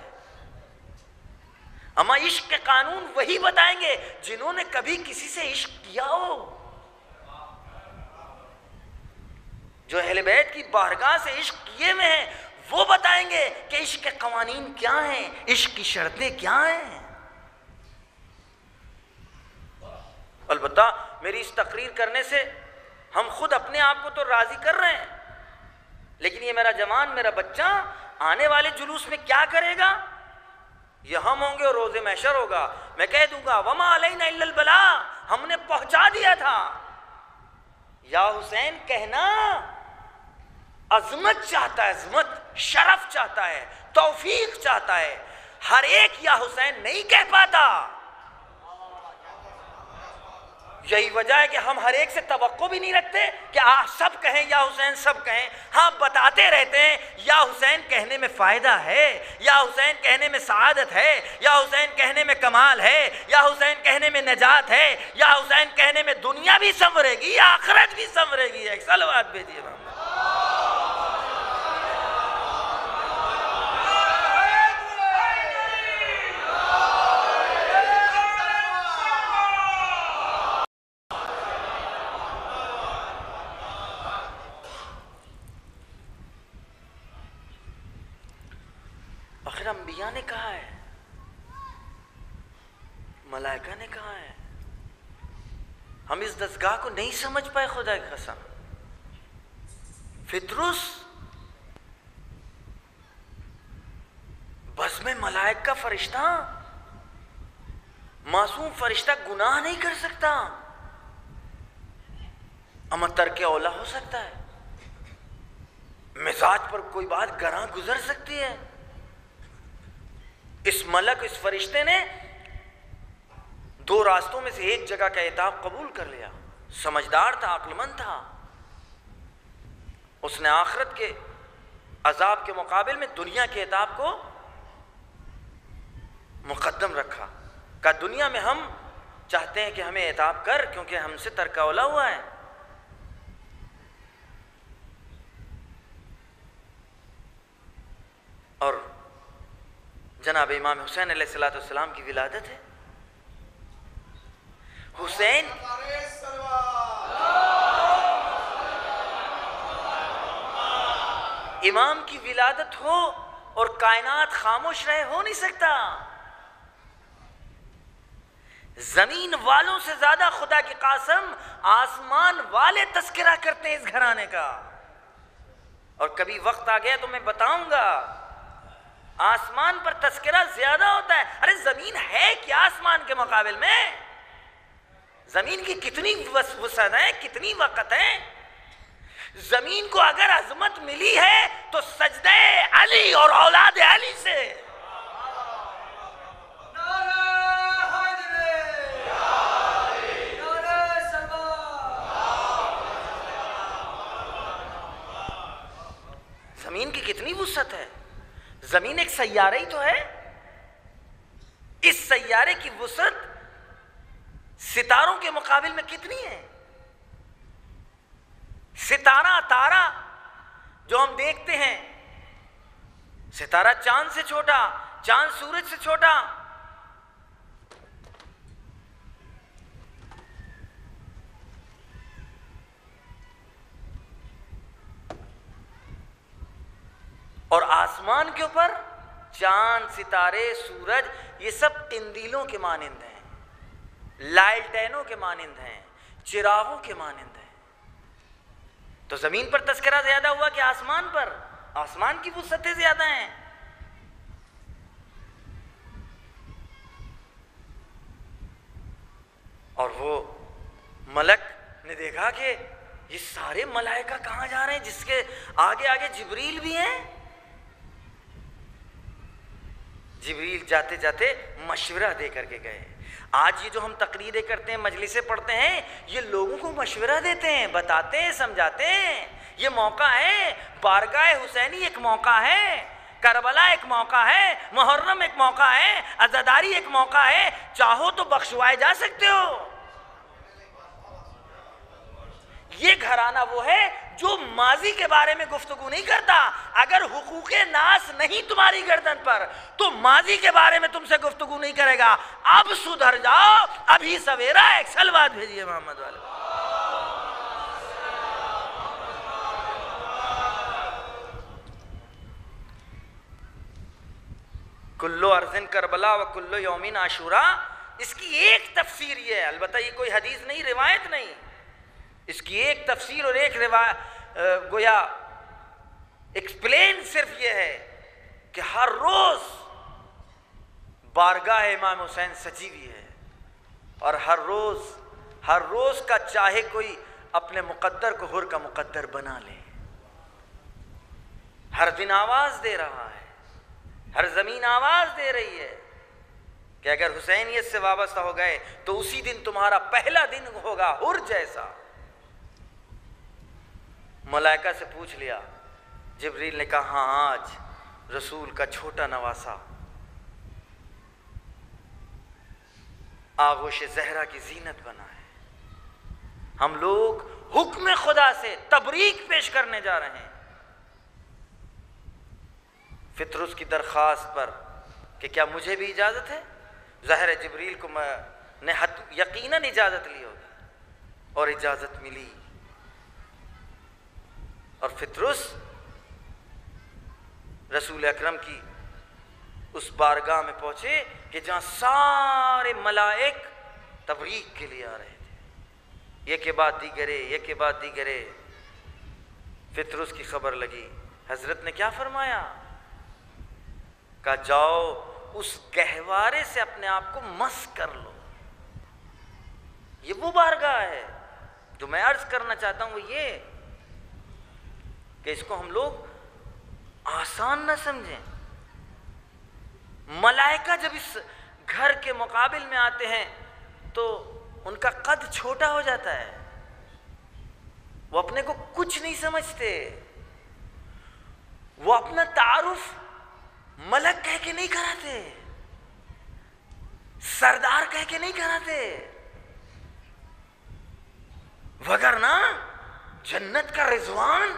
اما عشق کے قانون وہی بتائیں گے جنہوں نے کبھی کسی سے عشق کیا ہو. جو اہل بیت کی بارگاہ سے عشق کیے ہوئے ہیں وہ بتائیں گے کہ عشق کے قوانین کیا ہیں، عشق کی شرطیں کیا ہیں. البتہ میری اس تقریر کرنے سے ہم خود اپنے آپ کو تو راضی کر رہے ہیں، لیکن یہ میرا جوان، میرا بچہ آنے والے جلوس میں کیا کرے گا؟ یہ ہم ہوں گے اور روز محشر ہوگا. میں کہہ دوں گا وما علینا الا البلاغ، ہم نے پہنچا دیا تھا. یا حسین کہنا عظمت چاہتا ہے، عظمت، شرف چاہتا ہے، توفیق چاہتا ہے. ہر ایک یا حسین نہیں کہہ پاتا. یہی وجہ ہے کہ ہم ہر ایک سے توقع بھی نہیں رکھتے کہ سب کہیں یا حسین، سب کہیں. ہاں بتاتے رہتے ہیں یا حسین کہنے میں فائدہ ہے، یا حسین کہنے میں سعادت ہے، یا حسین کہنے میں کمال ہے، یا حسین کہنے میں نجات ہے، یا حسین کہنے میں دنیا بھی سنورے گی یا آخرت بھی سنورے گی. ایک صلوات بھیجیے محمد. آخر انبیاء نے کہا ہے، ملائکہ نے کہا ہے. ہم اس دستگاہ کو نہیں سمجھ پائے. خدا کی قسم فطرس بس میں ملائک کا فرشتہ، معصوم فرشتہ گناہ نہیں کر سکتا، اما ترک اولا ہو سکتا ہے. مزاج پر کوئی بات گراں گزر سکتی ہے. اس ملک، اس فرشتے نے دو راستوں میں سے ایک جگہ کا عتاب قبول کر لیا. سمجھدار تھا، عقل مند تھا. اس نے آخرت کے عذاب کے مقابل میں دنیا کے عتاب کو مقدم رکھا. کہا دنیا میں ہم چاہتے ہیں کہ ہمیں عتاب کر، کیونکہ ہم سے ترک اولا ہوا ہے. اور جناب امام حسین علیہ السلام کی ولادت ہے. حسین امام کی ولادت ہو اور کائنات خاموش رہے، ہو نہیں سکتا. زمین والوں سے زیادہ خدا کی قسم آسمان والے تذکرہ کرتے ہیں اس گھرانے کا. اور کبھی وقت آ گیا تو میں بتاؤں گا، آسمان پر تذکرہ زیادہ ہوتا ہے. ارے زمین ہے کیا آسمان کے مقابل میں؟ زمین کی کتنی وسعت ہے، کتنی وقت ہے. زمین کو اگر عظمت ملی ہے تو سجدہ علی اور اولاد علی سے. زمین کی کتنی وسعت ہے. زمین ایک سیارہ ہی تو ہے. اس سیارے کی وسعت ستاروں کے مقابل میں کتنی ہے؟ ستارہ، تارا جو ہم دیکھتے ہیں، ستارہ چاند سے چھوٹا، چاند سورج سے چھوٹا. اور آسمان کے اوپر چاند، ستارے، سورج، یہ سب قندیلوں کے مانند ہیں، لالٹینوں کے مانند ہیں، چراغوں کے مانند ہیں. تو زمین پر تذکرہ زیادہ ہوا کہ آسمان پر؟ آسمان کی وسعتیں زیادہ ہیں. اور وہ ملک نے دیکھا کہ یہ سارے ملائکہ کہاں جا رہے ہیں، جس کے آگے آگے جبریل بھی ہیں. جبریل جاتے جاتے مشورہ دے کر کے گئے. آج یہ جو ہم تقریریں کرتے ہیں، مجلسیں پڑھتے ہیں، یہ لوگوں کو مشورہ دیتے ہیں، بتاتے ہیں، سمجھاتے ہیں. یہ موقع ہے، بارگاہ حسینی ایک موقع ہے، کربلا ایک موقع ہے، محرم ایک موقع ہے، عزاداری ایک موقع ہے. چاہو تو بخشوائے جا سکتے ہو. یہ گھر گھرانہ وہ ہے جو ماضی کے بارے میں گفتگو نہیں کرتا. اگر حقوق ناس نہیں تمہاری گردن پر تو ماضی کے بارے میں تم سے گفتگو نہیں کرے گا. اب سدھر جاؤ, ابھی سویرا. ایک سلوات بھیجیے محمد والے. کلو ارضن کربلا و کلو یومین عاشورا. اس کی ایک تفسیر یہ ہے, البتہ یہ کوئی حدیث نہیں, روایت نہیں, اس کی ایک تفسیر اور ایک گویا ایکسپلین صرف یہ ہے کہ ہر روز بارگاہ امام حسین سجی ہوئی ہے, اور ہر روز کا چاہے کوئی اپنے مقدر کو حر کا مقدر بنا لے. ہر دن آواز دے رہا ہے, ہر زمین آواز دے رہی ہے کہ اگر حسینیت سے وابستہ ہو گئے تو اسی دن تمہارا پہلا دن ہوگا حر جیسا. ملائکہ سے پوچھ لیا, جبریل نے کہا ہاں آج رسول کا چھوٹا نواسا آغوش زہرا کی زینت بنا ہے. ہم لوگ حکم خدا سے تبریک پیش کرنے جا رہے ہیں فطرس کی درخواست پر کہ کیا مجھے بھی اجازت ہے. ظاہر جبریل کو نے یقیناً اجازت لی ہوگی اور اجازت ملی, اور فطرس رسول اکرم کی اس بارگاہ میں پہنچے کہ جہاں سارے ملائک تبریک کے لیے آ رہے تھے, یہ کے بعد دیگرے, یہ کے بعد دیگرے. فطرس کی خبر لگی, حضرت نے کیا فرمایا, کہا جاؤ اس گہوارے سے اپنے آپ کو مس کر لو. یہ وہ بارگاہ ہے جو میں عرض کرنا چاہتا ہوں, وہ یہ کہ اس کو ہم لوگ آسان نہ سمجھیں. ملائکہ جب اس گھر کے مقابل میں آتے ہیں تو ان کا قد چھوٹا ہو جاتا ہے, وہ اپنے کو کچھ نہیں سمجھتے, وہ اپنا تعارف ملک کہہ کے نہیں کراتے, سردار کہہ کے نہیں کراتے, وگرنہ جنت کا رضوان,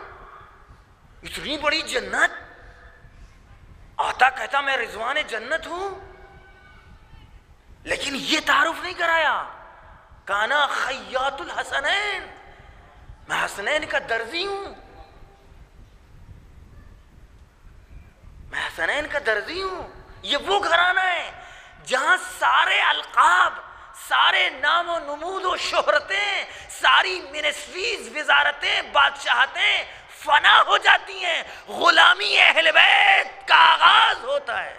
اتنی بڑی جنت, آتا کہتا میں رضوان جنت ہوں, لیکن یہ تعارف نہیں کرایا. کانا خیاط الحسنین, میں حسنین کا درزی ہوں, میں حسنین کا درزی ہوں. یہ وہ گھرانہ ہے جہاں سارے القاب, سارے نام و نمود و شہرتیں, ساری منسٹریز, وزارتیں, بادشاہتیں فنا ہو جاتی ہیں, غلامی اہل بیت کا آغاز ہوتا ہے.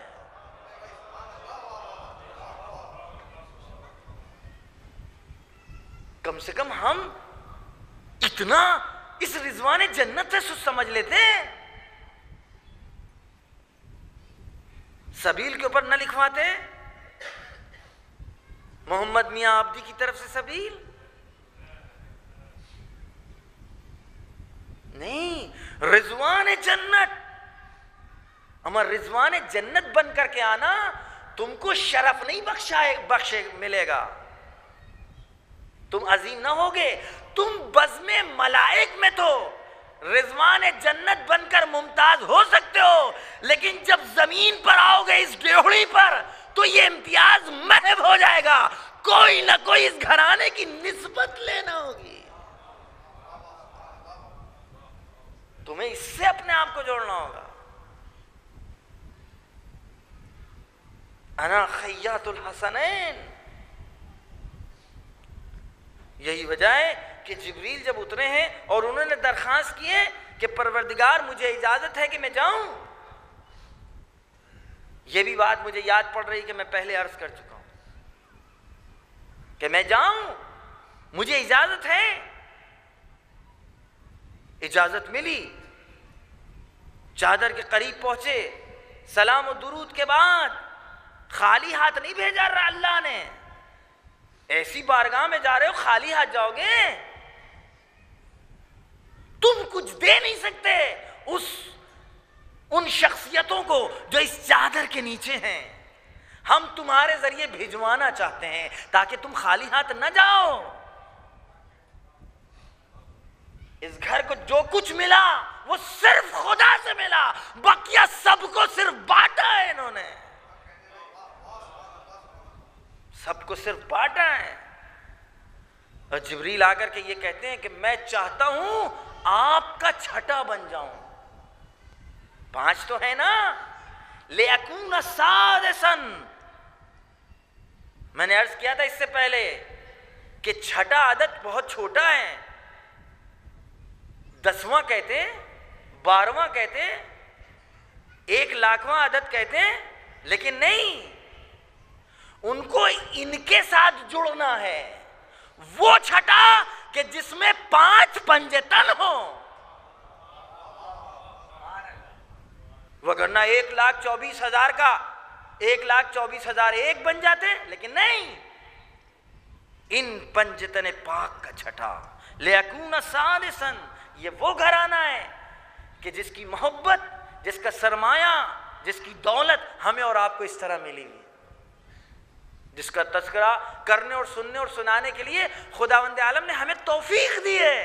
کم سے کم ہم اتنا اس رضوان جنت سے سمجھ لیتے ہیں, سبیل کے اوپر نہ لکھواتے محمد میاں عابدی کی طرف سے سبیل نہیں, رضوان جنت. ہمارا رضوان جنت بن کر کے آنا تم کو شرف نہیں بخشے ملے گا, تم عظیم نہ ہوگے, تم بزم ملائک میں تو رضوان جنت بن کر ممتاز ہو سکتے ہو, لیکن جب زمین پر آؤ گے اس ڈیوڑی پر تو یہ امتیاز محو ہو جائے گا. کوئی نہ کوئی اس گھرانے کی نسبت لینا ہوگی, تمہیں اس سے اپنے آپ کو جوڑنا ہوگا. انا خیاط الحسنین. یہی وجہ ہے کہ جبریل جب اترے ہیں اور انہوں نے درخواست کی ہے کہ پروردگار مجھے اجازت ہے کہ میں جاؤں. یہ بھی بات مجھے یاد پڑ رہی کہ میں پہلے عرض کر چکا ہوں کہ میں جاؤں, مجھے اجازت ہے. اجازت ملی, چادر کے قریب پہنچے, سلام و درود کے بعد خالی ہاتھ نہیں بھیجا رہا اللہ نے. ایسی بارگاہ میں جا رہے ہو خالی ہاتھ جاؤ گے, تم کچھ دے نہیں سکتے ان شخصیتوں کو جو اس چادر کے نیچے ہیں. ہم تمہارے ذریعے بھجوانا چاہتے ہیں تاکہ تم خالی ہاتھ نہ جاؤ. اس گھر کو جو کچھ ملا وہ صرف خدا سے ملا، بقیہ سب کو صرف بانٹا ہے انہوں نے، سب کو صرف بانٹا ہے۔ اور جبریل آ کر کے یہ کہتے ہیں کہ میں چاہتا ہوں آپ کا چھٹا بن جاؤں۔ 5 تو ہے نا، لِيَكُونَ سَادِسًا۔ میں نے عرض کیا تھا اس سے پہلے کہ چھٹا عدد بہت چھوٹا ہے، 10واں کہتے، 12واں کہتے، 1,00,000واں عدد کہتے ہیں، لیکن نہیں، ان کو ان کے ساتھ جڑنا ہے، وہ چھٹا کہ جس میں 5 پنجتن ہو، وگرنہ 1,24,000 کا 1,24,001 بن جاتے، لیکن نہیں، ان پنجتن پاک کا چھٹا، لِيَكُونَ سَادِسًا۔ یہ وہ گھرانہ ہے کہ جس کی محبت، جس کا سرمایہ، جس کی دولت ہمیں اور آپ کو اس طرح ملی ہوئی، جس کا تذکرہ کرنے اور سننے اور سنانے کے لیے خداوند عالم نے ہمیں توفیق دی ہے۔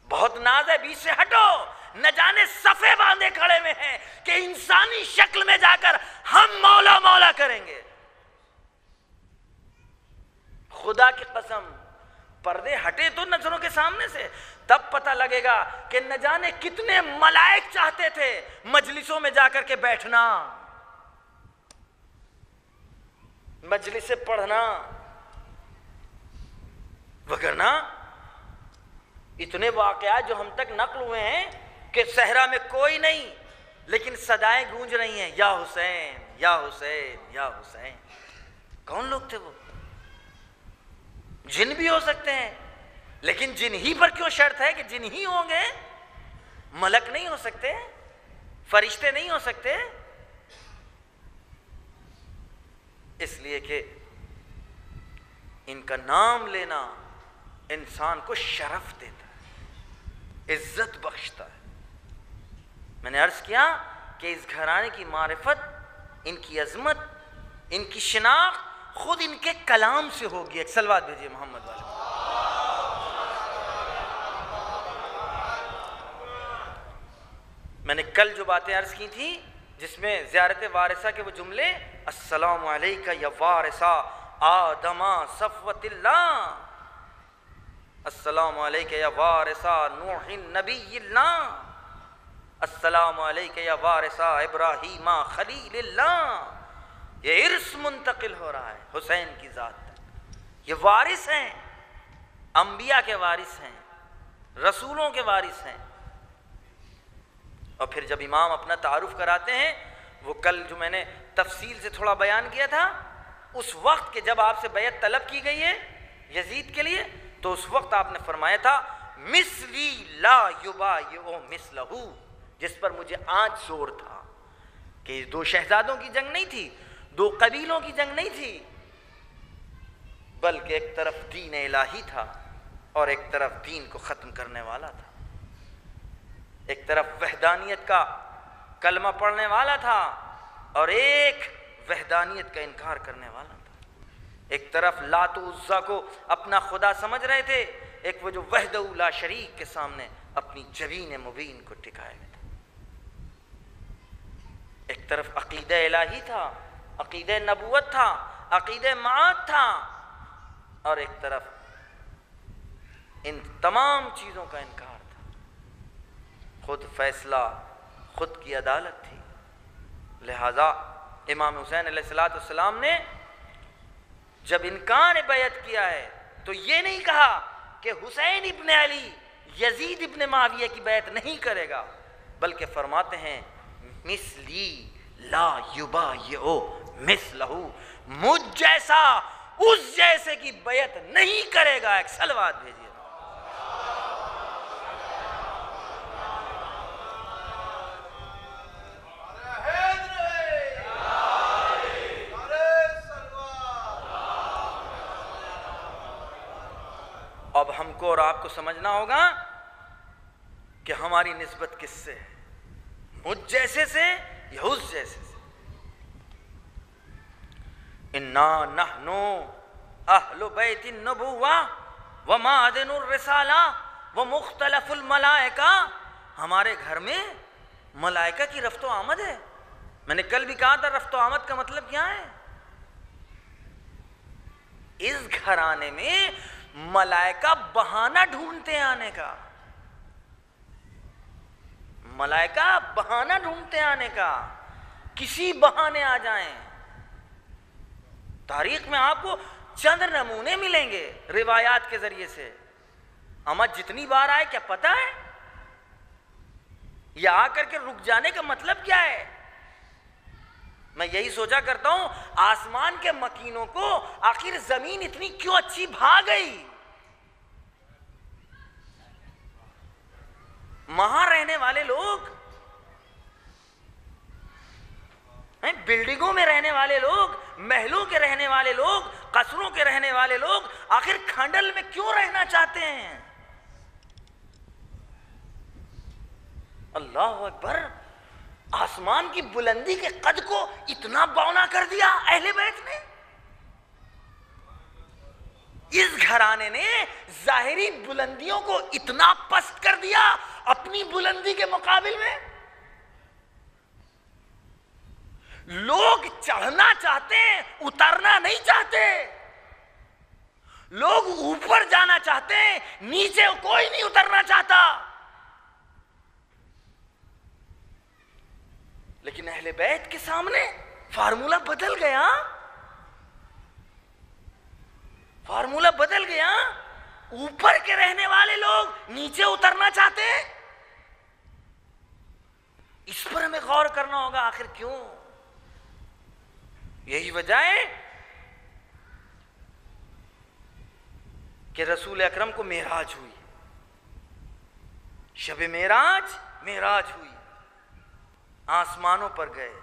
بہت ناز ہے، بیچ سے ہٹو، نہ جانے صفے باندھے کھڑے میں ہیں کہ انسانی شکل میں جا کر ہم مولا مولا کریں گے۔ خدا کی قسم، پردے ہٹے تو نظروں کے سامنے سے، تب پتہ لگے گا کہ نہ جانے کتنے ملائک چاہتے تھے مجلسوں میں جا کر کے بیٹھنا، مجلس سے پڑھنا، وگرنہ اتنے واقعات جو ہم تک نقل ہوئے ہیں کہ صحرا میں کوئی نہیں لیکن صدائیں گونج رہی ہیں، یا حسین یا حسین یا حسین۔ کون لوگ تھے وہ؟ جن بھی ہو سکتے ہیں، لیکن جن ہی پر کیوں شرط ہے کہ جن ہی ہوں گے؟ ملک نہیں ہو سکتے، فرشتے نہیں ہو سکتے، اس لیے کہ ان کا نام لینا انسان کو شرف دیتا ہے، عزت بخشتا ہے۔ میں نے عرض کیا کہ اس گھرانے کی معرفت، ان کی عظمت، ان کی شناخت خود ان کے کلام سے ہوگی۔ ایک صلوات بھیجیے محمد والے۔ میں نے کل جو باتیں عرض کی تھی جس میں زیارت وارثہ کے وہ جملے، السلام علیکہ یا وارثہ آدم صفوت اللہ، السلام علیکہ یا وارثہ نوح نبی اللہ، السلام علیکہ یا وارثہ ابراہیم خلیل اللہ، یہ ارث منتقل ہو رہا ہے حسین کی ذات تک۔ یہ وارث ہیں، انبیاء کے وارث ہیں، رسولوں کے وارث ہیں۔ اور پھر جب امام اپنا تعارف کراتے ہیں، وہ کل جو میں نے تفصیل سے تھوڑا بیان کیا تھا، اس وقت کہ جب آپ سے بیعت طلب کی گئی ہے یزید کے لیے، تو اس وقت آپ نے فرمایا تھا مثلی لا یبایع مثلہ، جس پر مجھے آج زور تھا کہ 2 شہزادوں کی جنگ نہیں تھی، 2 قبیلوں کی جنگ نہیں تھی، بلکہ ایک طرف دین الہی تھا اور ایک طرف دین کو ختم کرنے والا تھا، ایک طرف وحدانیت کا کلمہ پڑھنے والا تھا اور ایک وحدانیت کا انکار کرنے والا تھا، ایک طرف لات و عزا کو اپنا خدا سمجھ رہے تھے، ایک وہ جو وحدہ لا شریک کے سامنے اپنی جبین مبین کو ٹکائے ہوئے تھے، ایک طرف عقیدہ الہی تھا، عقیدہ نبوت تھا، عقیدہ معاد تھا، اور ایک طرف ان تمام چیزوں کا انکار تھا۔ خود فیصلہ، خود کی عدالت تھی، لہذا امام حسین علیہ السلام نے جب انکار بیعت کیا ہے تو یہ نہیں کہا کہ حسین ابن علی یزید ابن معاویہ کی بیعت نہیں کرے گا، بلکہ فرماتے ہیں مثلی لا یبایع مثلہ، مجھ جیسا اس جیسے کی بیعت نہیں کرے گا۔ ایک صلوات بھیجیے۔ اب ہم کو اور آپ کو سمجھنا ہوگا کہ ہماری نسبت کس سے ہے، مجھ جیسے سے یا اس جیسے سے۔ انا نحن اہل بیت النبوہ ومعدن الرسالہ وہ مختلف الملائکہ، ہمارے گھر میں ملائکہ کی رفت و آمد ہے۔ میں نے کل بھی کہا تھا رفت و آمد کا مطلب کیا ہے؟ اس گھرانے میں ملائکہ بہانہ ڈھونڈتے آنے کا، ملائکہ بہانہ ڈھونڈتے آنے کا، کسی بہانے آ جائیں۔ تاریخ میں آپ کو چند نمونے ملیں گے روایات کے ذریعے سے۔ اما جتنی بار آئے کیا پتہ ہے؟ یہ آ کر کے رک جانے کا مطلب کیا ہے؟ میں یہی سوچا کرتا ہوں آسمان کے مکینوں کو آخر زمین اتنی کیوں اچھی بھا گئی؟ وہاں رہنے والے لوگ، بلڈنگوں میں رہنے والے لوگ، محلوں کے رہنے والے لوگ، قصروں کے رہنے والے لوگ آخر کھنڈل میں کیوں رہنا چاہتے ہیں؟ اللہ اکبر! آسمان کی بلندی کے قد کو اتنا بونا کر دیا اہل بیت نے۔ اس گھرانے نے ظاہری بلندیوں کو اتنا پست کر دیا اپنی بلندی کے مقابل میں۔ لوگ چڑھنا چاہتے ہیں، اترنا نہیں چاہتے۔ لوگ اوپر جانا چاہتے ہیں، نیچے کوئی نہیں اترنا چاہتا۔ لیکن اہل بیت کے سامنے فارمولہ بدل گیا، فارمولہ بدل گیا۔ اوپر کے رہنے والے لوگ نیچے اترنا چاہتے ہیں۔ اس پر ہمیں غور کرنا ہوگا، آخر کیوں؟ یہی وجہ ہے کہ رسول اکرم کو معراج ہوئی، شب معراج ہوئی، آسمانوں پر گئے،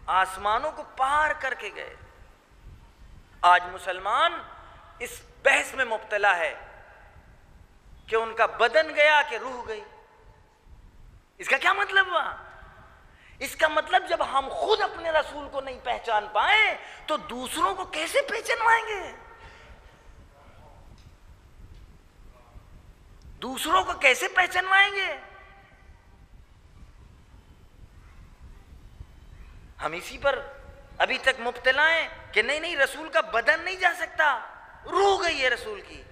آسمانوں کو پار کر کے گئے۔ آج مسلمان اس بحث میں مبتلا ہے کہ ان کا بدن گیا کہ روح گئی۔ اس کا کیا مطلب ہوا؟ اس کا مطلب جب ہم خود اپنے رسول کو نہیں پہچان پائیں تو دوسروں کو کیسے پہچانوائیں گے؟ دوسروں کو کیسے پہچانوائیں گے؟ ہم اسی پر ابھی تک مبتلا ہیں کہ نہیں رسول کا بدن نہیں جا سکتا، روح گئی ہے رسول کی۔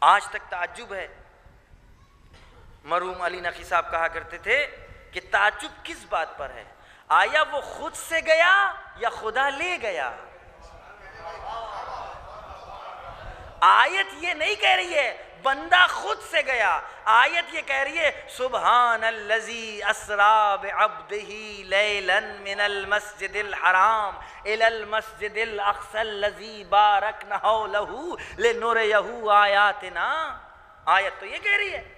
آج تک تعجب ہے۔ مرحوم علی نقی صاحب کہا کرتے تھے کہ تعجب کس بات پر ہے؟ آیا وہ خود سے گیا یا خدا لے گیا؟ آیت یہ نہیں کہہ رہی ہے بندہ خود سے گیا، آیت یہ کہہ رہی ہے سبحان الذی اسری بعبدہ لیلا من المسجد الحرام الی المسجد الاقصی الذی بارکنا حولہ لنریہ آیاتنا۔ آیت تو یہ کہہ رہی ہے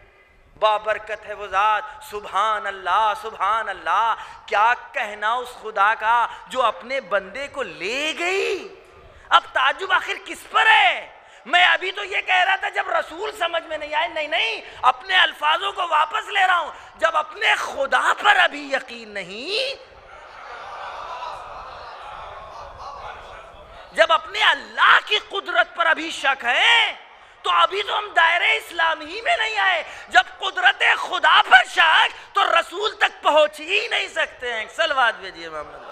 بابرکت ہے وہ ذات، سبحان اللہ سبحان اللہ۔ کیا کہنا اس خدا کا جو اپنے بندے کو لے گئی؟ اب تعجب آخر کس پر ہے؟ میں ابھی تو یہ کہہ رہا تھا جب رسول سمجھ میں نہیں آئے، نہیں اپنے الفاظوں کو واپس لے رہا ہوں، جب اپنے خدا پر ابھی یقین نہیں، جب اپنے اللہ کی قدرت پر ابھی شک ہے تو ابھی تو ہم دائرہ اسلام ہی میں نہیں آئے۔ جب قدرت خدا پر شک تو رسول تک پہنچ ہی نہیں سکتے ہیں۔ صلوات بھیجیے محمد۔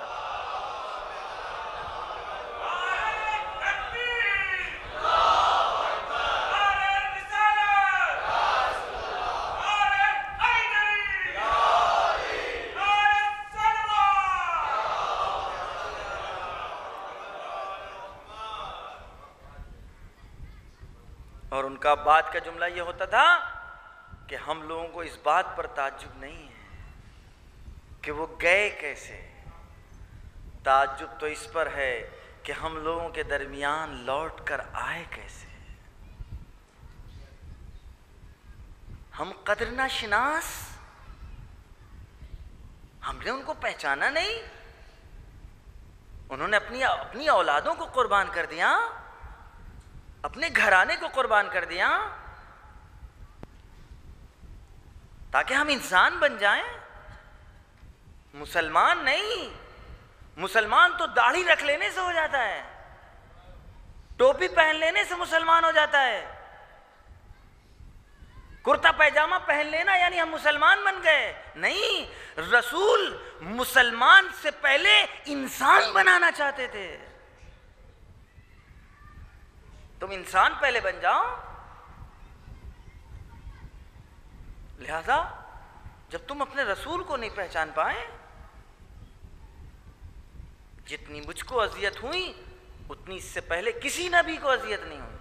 اور ان کا بات کا جملہ یہ ہوتا تھا کہ ہم لوگوں کو اس بات پر تعجب نہیں ہے کہ وہ گئے کیسے، تعجب تو اس پر ہے کہ ہم لوگوں کے درمیان لوٹ کر آئے کیسے۔ ہم قدر نہ شناس، ہم نے ان کو پہچانا نہیں، انہوں نے اپنی اولادوں کو قربان کر دیا، اپنے گھرانے کو قربان کر دیا تاکہ ہم انسان بن جائیں۔ مسلمان نہیں، مسلمان تو داڑھی رکھ لینے سے ہو جاتا ہے، ٹوپی پہن لینے سے مسلمان ہو جاتا ہے، کرتا پیجامہ پہن لینا یعنی ہم مسلمان بن گئے؟ نہیں، رسول مسلمان سے پہلے انسان بنانا چاہتے تھے۔ تم انسان پہلے بن جاؤ۔ لہذا جب تم اپنے رسول کو نہیں پہچان پائے، جتنی مجھ کو اذیت ہوئی اتنی اس سے پہلے کسی نبی کو اذیت نہیں ہوئی۔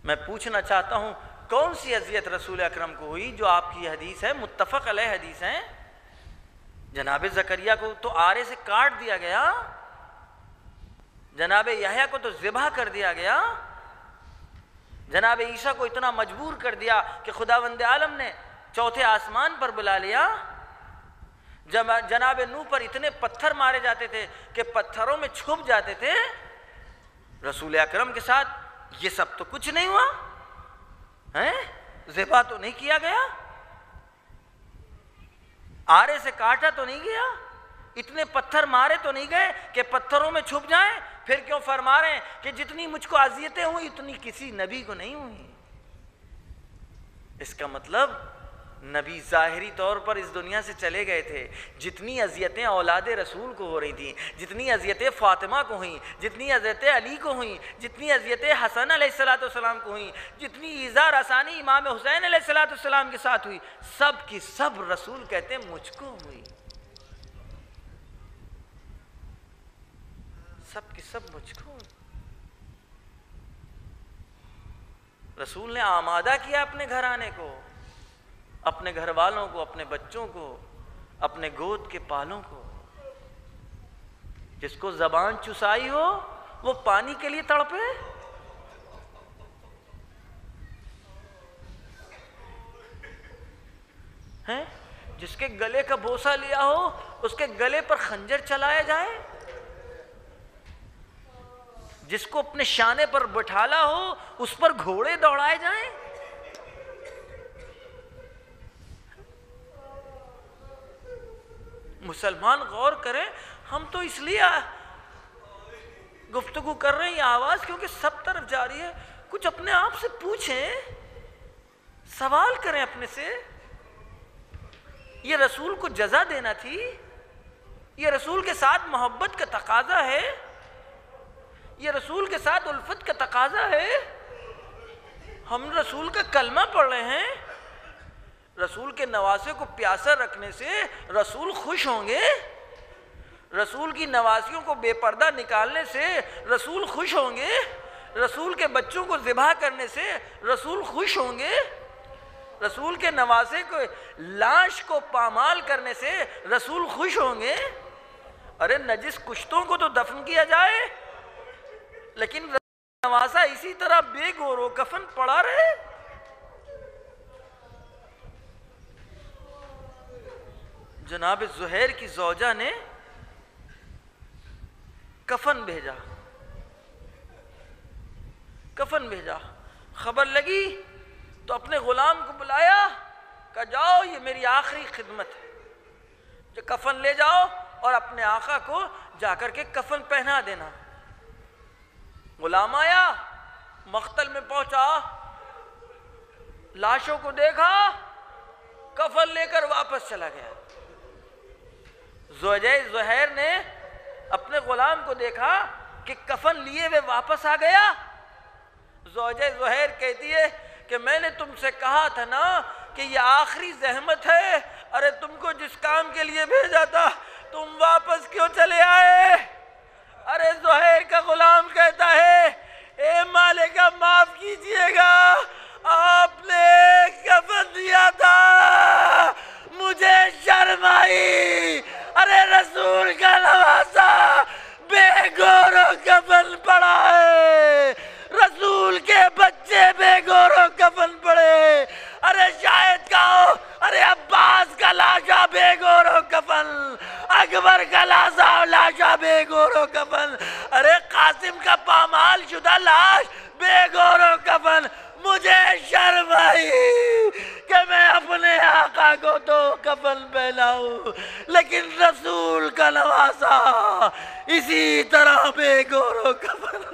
میں پوچھنا چاہتا ہوں کون سی اذیت رسول اکرم کو ہوئی جو آپ کی حدیث ہے، متفق علیہ حدیث ہے؟ جناب زکریا کو تو آرے سے کاٹ دیا گیا، جناب یحییٰ کو تو ذبح کر دیا گیا، جناب عیسیٰ کو اتنا مجبور کر دیا کہ خداوند عالم نے چوتھے آسمان پر بلا لیا، جناب نوح پر اتنے پتھر مارے جاتے تھے کہ پتھروں میں چھپ جاتے تھے۔ رسول اکرم کے ساتھ یہ سب تو کچھ نہیں ہوا، ذبح تو نہیں کیا گیا، آرے سے کاٹا تو نہیں گیا، اتنے پتھر مارے تو نہیں گئے کہ پتھروں میں چھپ جائیں۔ پھر کیوں فرما رہے ہیں کہ جتنی مجھ کو اذیتیں ہوئی اتنی کسی نبی کو نہیں ہوئی؟ اس کا مطلب نبی ظاہری طور پر اس دنیا سے چلے گئے تھے، جتنی اذیتیں اولاد رسول کو ہو رہی تھیں، جتنی اذیتیں فاطمہ کو ہوئیں، جتنی اذیتیں علی کو ہوئیں، جتنی اذیتیں حسن علیہ السلام کو ہوئیں، جتنی ایذا رسانی امام حسین علیہ السلام کے ساتھ ہوئی، سب کی سب رسول کہتے ہیں مجھ کو ہوئی، سب کی سب مجھ کو ہوئی۔ رسول نے آمادہ کیا اپنے گھرانے کو، اپنے گھر والوں کو، اپنے بچوں کو، اپنے گود کے پالوں کو۔ جس کو زبان چسائی ہو وہ پانی کے لیے تڑپے۔ ہیں جس کے گلے کا بوسہ لیا ہو اس کے گلے پر خنجر چلایا جائے، جس کو اپنے شانے پر بٹھالا ہو اس پر گھوڑے دوڑائے جائیں۔ مسلمان غور کریں، ہم تو اس لیے گفتگو کر رہے ہیں یہ آواز کیونکہ سب طرف جاری ہے، کچھ اپنے آپ سے پوچھیں، سوال کریں اپنے سے، یہ رسول کو جزا دینا تھی؟ یہ رسول کے ساتھ محبت کا تقاضا ہے؟ یہ رسول کے ساتھ الفت کا تقاضا ہے؟ ہم رسول کا کلمہ پڑھ رہے ہیں، رسول کے نواسے کو پیاسا رکھنے سے رسول خوش ہوں گے؟ رسول کی نواسیوں کو بے پردہ نکالنے سے رسول خوش ہوں گے؟ رسول کے بچوں کو ذبح کرنے سے رسول خوش ہوں گے؟ رسول کے نواسے کو لاش کو پامال کرنے سے رسول خوش ہوں گے؟ ارے نجس کشتوں کو تو دفن کیا جائے لیکن نواسا اسی طرح بے گور و کفن پڑا رہے۔ جناب زہیر کی زوجہ نے کفن بھیجا، خبر لگی تو اپنے غلام کو بلایا، کہا جاؤ یہ میری آخری خدمت ہے، جو کفن لے جاؤ اور اپنے آقا کو جا کر کے کفن پہنا دینا۔ غلام آیا، مقتل میں پہنچا، لاشوں کو دیکھا، کفن لے کر واپس چلا گیا۔ زوجہ زہیر نے اپنے غلام کو دیکھا کہ کفن لیے ہوئے واپس آ گیا۔ زوجہ زہیر کہتی ہے کہ میں نے تم سے کہا تھا نا کہ یہ آخری زحمت ہے، ارے تم کو جس کام کے لیے بھیجا تھا تم واپس کیوں چلے آئے؟ ارے زہیر کا غلام کہتا ہے اے مالکہ معاف کیجئے گا، آپ نے کفن دیا تھا، مجھے شرم آئی، ارے رسول کا نواسا بے گور و کفن پڑا ہے، رسول کے بچے بے گور و کفن پڑے، ارے شاید کہو ارے عباس کا لاشا بے گور و کفن، اکبر کا لاشا بے گور و کفن، ارے قاسم کا پامال شدہ لاش بے گور و کفن۔ مجھے شرم آئی کہ میں اپنے آقا کو تو کفن پہناؤں لیکن رسول کا نواسا اسی طرح بے گور و کفن۔